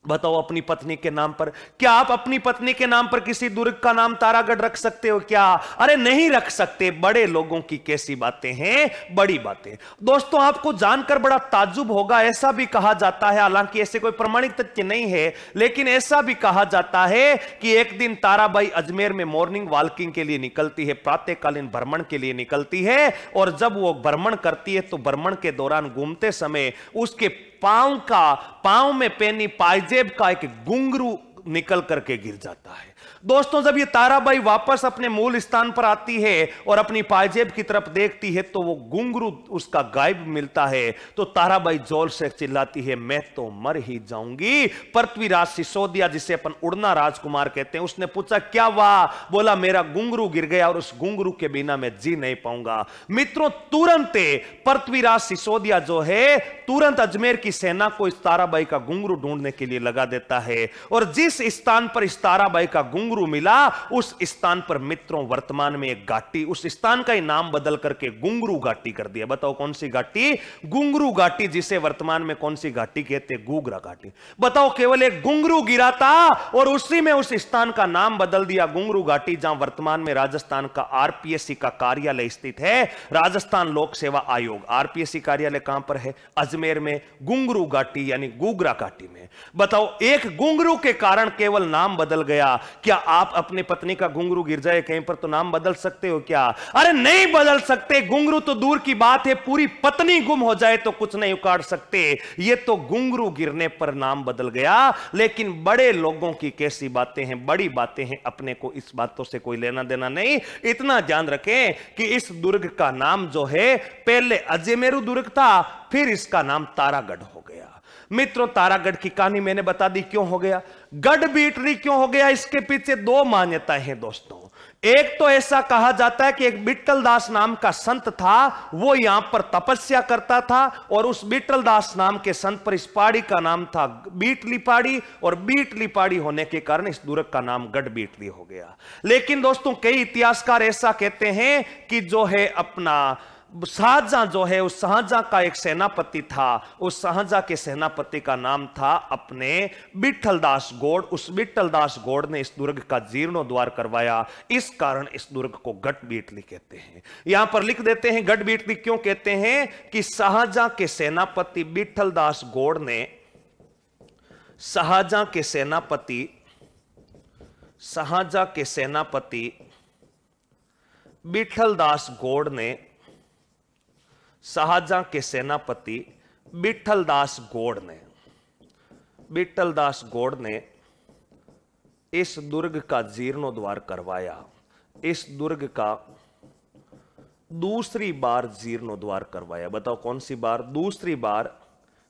बताओ अपनी पत्नी के नाम पर। क्या आप अपनी पत्नी के नाम पर किसी दुर्ग का नाम तारागढ़ रख सकते हो क्या? अरे नहीं रख सकते। बड़े लोगों की कैसी बातें हैं, बड़ी बातें। दोस्तों, आपको जानकर बड़ा ताज्जुब होगा, ऐसा भी कहा जाता है, हालांकि ऐसे कोई प्रमाणिक तथ्य नहीं है, लेकिन ऐसा भी कहा जाता है कि एक दिन ताराबाई अजमेर में मॉर्निंग वॉकिंग के लिए निकलती है, प्रातःकालीन भ्रमण के लिए निकलती है, और जब वो भ्रमण करती है तो भ्रमण के दौरान घूमते समय उसके पांव में पहनी पायजेब का एक घुंघरू निकल करके गिर जाता है। दोस्तों, जब ये ताराबाई वापस अपने मूल स्थान पर आती है और अपनी पायजेब की तरफ देखती है तो वो घुंघरू उसका गायब मिलता है। तो ताराबाई जोर से चिल्लाती है, मैं तो मर ही जाऊंगी। पृथ्वीराज सिसोदिया, जिसे अपन उड़ना राजकुमार कहते हैं, उसने पूछा क्या हुआ? बोला मेरा घुंघरू गिर गया और उस घुंघरू के बिना मैं जी नहीं पाऊंगा। मित्रों, तुरंत पृथ्वीराज सिसोदिया जो है तुरंत अजमेर की सेना को इस ताराबाई का घुंघरू ढूंढने के लिए लगा देता है, और जिस स्थान पर इस ताराबाई का घुंघरू मिला उस स्थान पर मित्रों वर्तमान में एक घाटी, उस स्थान का ही नाम बदल करके घुंघरू घाटी कर दिया। बताओ कौन सी घाटी? घुंघरू घाटी, जिसे वर्तमान में कौन सी घाटी कहते हैं? घूघरा घाटी। बताओ, केवल एक घुंघरू गिरा था और उसी में उस स्थान का नाम बदल दिया घुंघरू घाटी, जहां वर्तमान में राजस्थान का आरपीएससी का कार्यालय स्थित है, राजस्थान लोक सेवा आयोग। आरपीएससी कार्यालय कहां पर है? अजमेर में, घुंघरू घाटी यानी घूघरा घाटी में। बताओ, एक घुंघरू के कारण केवल नाम बदल गया। क्या आप अपनी पत्नी का घुंघरू गिर जाए कहीं पर तो नाम बदल सकते हो क्या? अरे नहीं बदल सकते। घुंघरू तो दूर की बात है, पूरी पत्नी गुम हो जाए तो कुछ नहीं उखाड़ सकते। ये तो घुंघरू गिरने पर नाम बदल गया। लेकिन बड़े लोगों की कैसी बातें हैं, बड़ी बातें हैं, अपने को इस बातों से कोई लेना देना नहीं। इतना ध्यान रखें कि इस दुर्ग का नाम जो है पहले अजमेरू दुर्ग था, फिर इसका नाम तारागढ़ हो गया। मित्रों, तारागढ़ की कहानी मैंने बता दी क्यों हो गया, गढ़बीटली क्यों हो गया। इसके पीछे दो मान्यताएं हैं दोस्तों। एक तो ऐसा कहा जाता है कि एक बिट्टल दास नाम का संत था, वो यहां पर तपस्या करता था, और उस बिट्टल दास नाम के संत पर इस पहाड़ी का नाम था बीटली पहाड़ी, और बीटली पहाड़ी होने के कारण इस दुर्ग का नाम गढ़बीटली हो गया। लेकिन दोस्तों, कई इतिहासकार ऐसा कहते हैं कि जो है अपना शाहजहां जो है, उस शाहजहां का एक सेनापति था, उस शाहजहां के सेनापति का नाम था अपने विठलदास गौड़। उस विठलदास गौड़ ने इस दुर्ग का जीर्णोद्धार करवाया, इस कारण इस दुर्ग को गढ़बीटली कहते हैं। यहां पर लिख देते हैं गढ़बीटली क्यों कहते हैं कि शाहजहां के सेनापति विठलदास गौड़ ने, शाहजहां के सेनापति विठलदास गौड़ ने, शाहजहां के सेनापति विठलदास गौड़ ने इस दुर्ग का जीर्णोद्धार करवाया। इस दुर्ग का दूसरी बार जीर्णोद्धार करवाया। बताओ कौन सी बार? दूसरी बार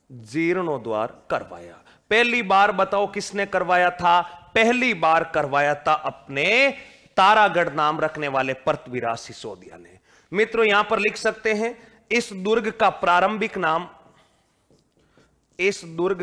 जीर्णोद्धार करवाया। पहली बार बताओ किसने करवाया था? पहली बार करवाया था अपने तारागढ़ नाम रखने वाले पृथ्वीराज सिसोदिया ने। मित्रों यहां पर लिख सकते हैं इस दुर्ग का प्रारंभिक नाम, इस दुर्ग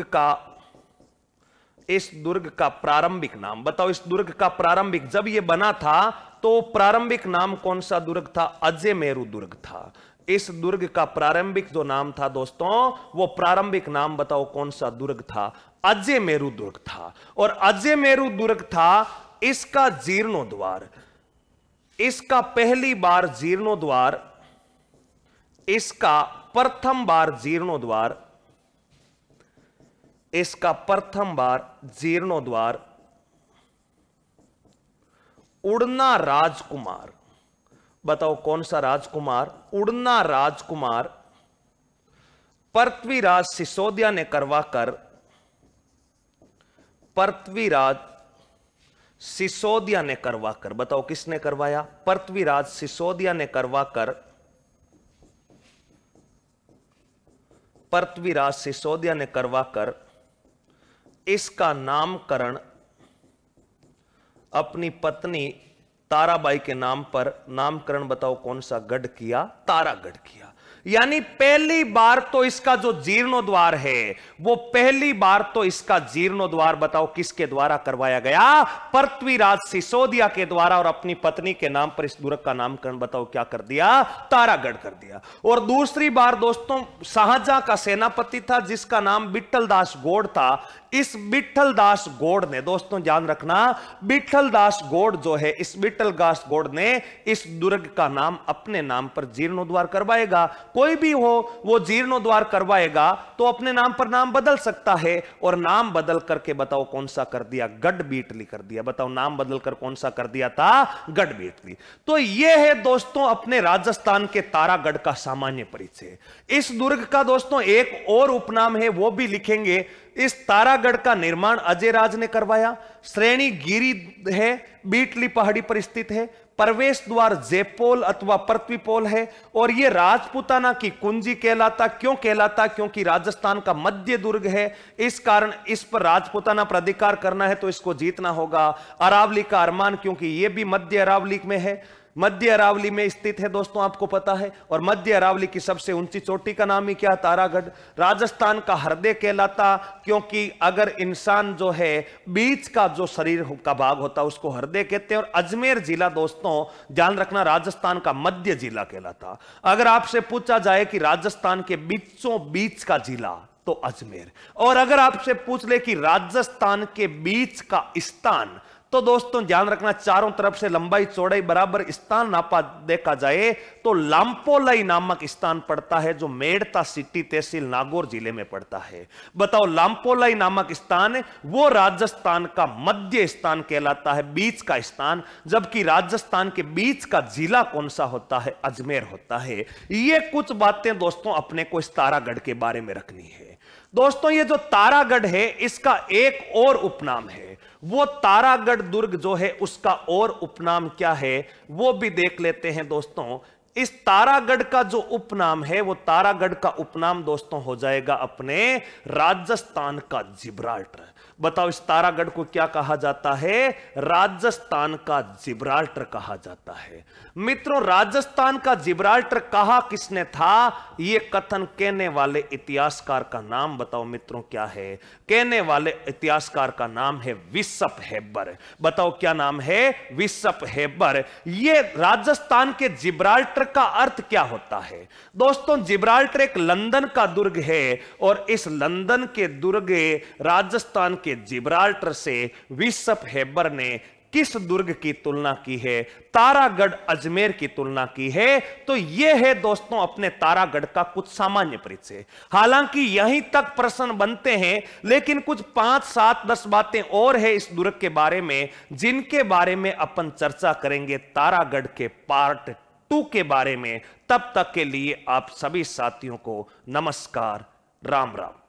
का प्रारंभिक नाम बताओ। इस दुर्ग का प्रारंभिक, जब यह बना था तो प्रारंभिक नाम कौन सा दुर्ग था? अजयमेरु दुर्ग था। इस दुर्ग का प्रारंभिक जो नाम था दोस्तों, वो प्रारंभिक नाम बताओ कौन सा दुर्ग था? अजयमेरु दुर्ग था। और अजयमेरु दुर्ग था इसका जीर्णोद्धार, इसका पहली बार जीर्णोद्धार, इसका प्रथम बार जीर्णोद्धार, इसका प्रथम बार जीर्णोद्धार उड़ना राजकुमार, बताओ कौन सा राजकुमार? उड़ना राजकुमार पृथ्वीराज सिसोदिया ने करवाकर, पृथ्वीराज सिसोदिया ने करवाकर, बताओ किसने करवाया? पृथ्वीराज सिसोदिया ने करवाकर, पृथ्वीराज सिसोदिया ने करवाकर इसका नामकरण अपनी पत्नी ताराबाई के नाम पर, नामकरण बताओ कौन सा गढ़ किया? तारागढ़ किया। यानी पहली बार तो इसका जो जीर्णोद्धार है, वो पहली बार तो इसका जीर्णोद्धार बताओ किसके द्वारा करवाया गया? पृथ्वीराज सिसोदिया के द्वारा। और अपनी पत्नी के नाम पर इस दुर्ग का नामकरण बताओ क्या कर दिया? तारागढ़ कर दिया। और दूसरी बार दोस्तों शाहजहां का सेनापति था जिसका नाम विठलदास गौड़ था। इस विठलदास गौड़ ने, दोस्तों ध्यान रखना, विठलदास गौड़ जो है, इस विठलदास गौड़ ने इस दुर्ग का नाम अपने नाम पर जीर्णोद्धार करवाएगा। कोई भी हो वो जीर्णोद्धार करवाएगा तो अपने नाम पर नाम बदल सकता है। और नाम बदल करके बताओ कौन सा कर दिया? गढ़बीटली कर दिया। बताओ नाम बदल कर कौन सा कर दिया था? गढ़बीटली। तो यह है दोस्तों अपने राजस्थान के तारागढ़ का सामान्य परिचय। इस दुर्ग का दोस्तों एक और उपनाम है, वो भी लिखेंगे। इस तारागढ़ का निर्माण अजयराज ने करवाया। श्रेणी गिरी है, बीटली पहाड़ी पर स्थित है। प्रवेश द्वार जयपोल अथवा पृथ्वीपोल है। और यह राजपूताना की कुंजी कहलाता। क्यों कहलाता? क्योंकि राजस्थान का मध्य दुर्ग है, इस कारण इस पर राजपूताना पर अधिकार करना है तो इसको जीतना होगा। अरावली का अरमान, क्योंकि यह भी मध्य अरावली में है, मध्य अरावली में स्थित है दोस्तों, आपको पता है। और मध्य अरावली की सबसे ऊंची चोटी का नाम ही क्या? तारागढ़। राजस्थान का हृदय कहलाता, क्योंकि अगर इंसान जो है बीच का जो शरीर का भाग होता है उसको हृदय कहते हैं। और अजमेर जिला दोस्तों ध्यान रखना राजस्थान का मध्य जिला कहलाता। अगर आपसे पूछा जाए कि राजस्थान के बीचों बीच का जिला तो अजमेर। और अगर आपसे पूछ ले कि राजस्थान के बीच का स्थान तो दोस्तों ध्यान रखना चारों तरफ से लंबाई चौड़ाई बराबर स्थान नापा देखा जाए तो लांपोलाई नामक स्थान पड़ता है जो मेड़ता सिटी तहसील नागौर जिले में पड़ता है। बताओ लांपोलाई नामक स्थान वो राजस्थान का मध्य स्थान कहलाता है, बीच का स्थान। जबकि राजस्थान के बीच का जिला कौन सा होता है? अजमेर होता है। ये कुछ बातें दोस्तों अपने को इस तारागढ़ के बारे में रखनी है। दोस्तों ये जो तारागढ़ है इसका एक और उपनाम है। वो तारागढ़ दुर्ग जो है उसका और उपनाम क्या है वो भी देख लेते हैं दोस्तों। इस तारागढ़ का जो उपनाम है वो तारागढ़ का उपनाम दोस्तों हो जाएगा अपने राजस्थान का जिब्राल्टर। बताओ इस तारागढ़ को क्या कहा जाता है? राजस्थान का जिब्राल्टर कहा जाता है। मित्रों, राजस्थान का जिब्राल्टर कहा किसने था? यह कथन कहने वाले इतिहासकार का नाम बताओ मित्रों क्या है? कहने वाले इतिहासकार का नाम है विसप हेबर। बताओ क्या नाम है? विसप हेबर। यह राजस्थान के जिब्राल्टर का अर्थ क्या होता है? दोस्तों, जिब्राल्टर एक लंदन का दुर्ग है और इस लंदन के दुर्ग राजस्थान के जिब्राल्टर से विसप हेबर ने किस दुर्ग की तुलना की है? तारागढ़ अजमेर की तुलना की है। तो यह है दोस्तों अपने तारागढ़ का कुछ सामान्य परिचय। हालांकि यहीं तक प्रश्न बनते हैं, लेकिन कुछ 5, 7, 10 बातें और है इस दुर्ग के बारे में, जिनके बारे में अपन चर्चा करेंगे तारागढ़ के पार्ट 2 के बारे में। तब तक के लिए आप सभी साथियों को नमस्कार, राम राम।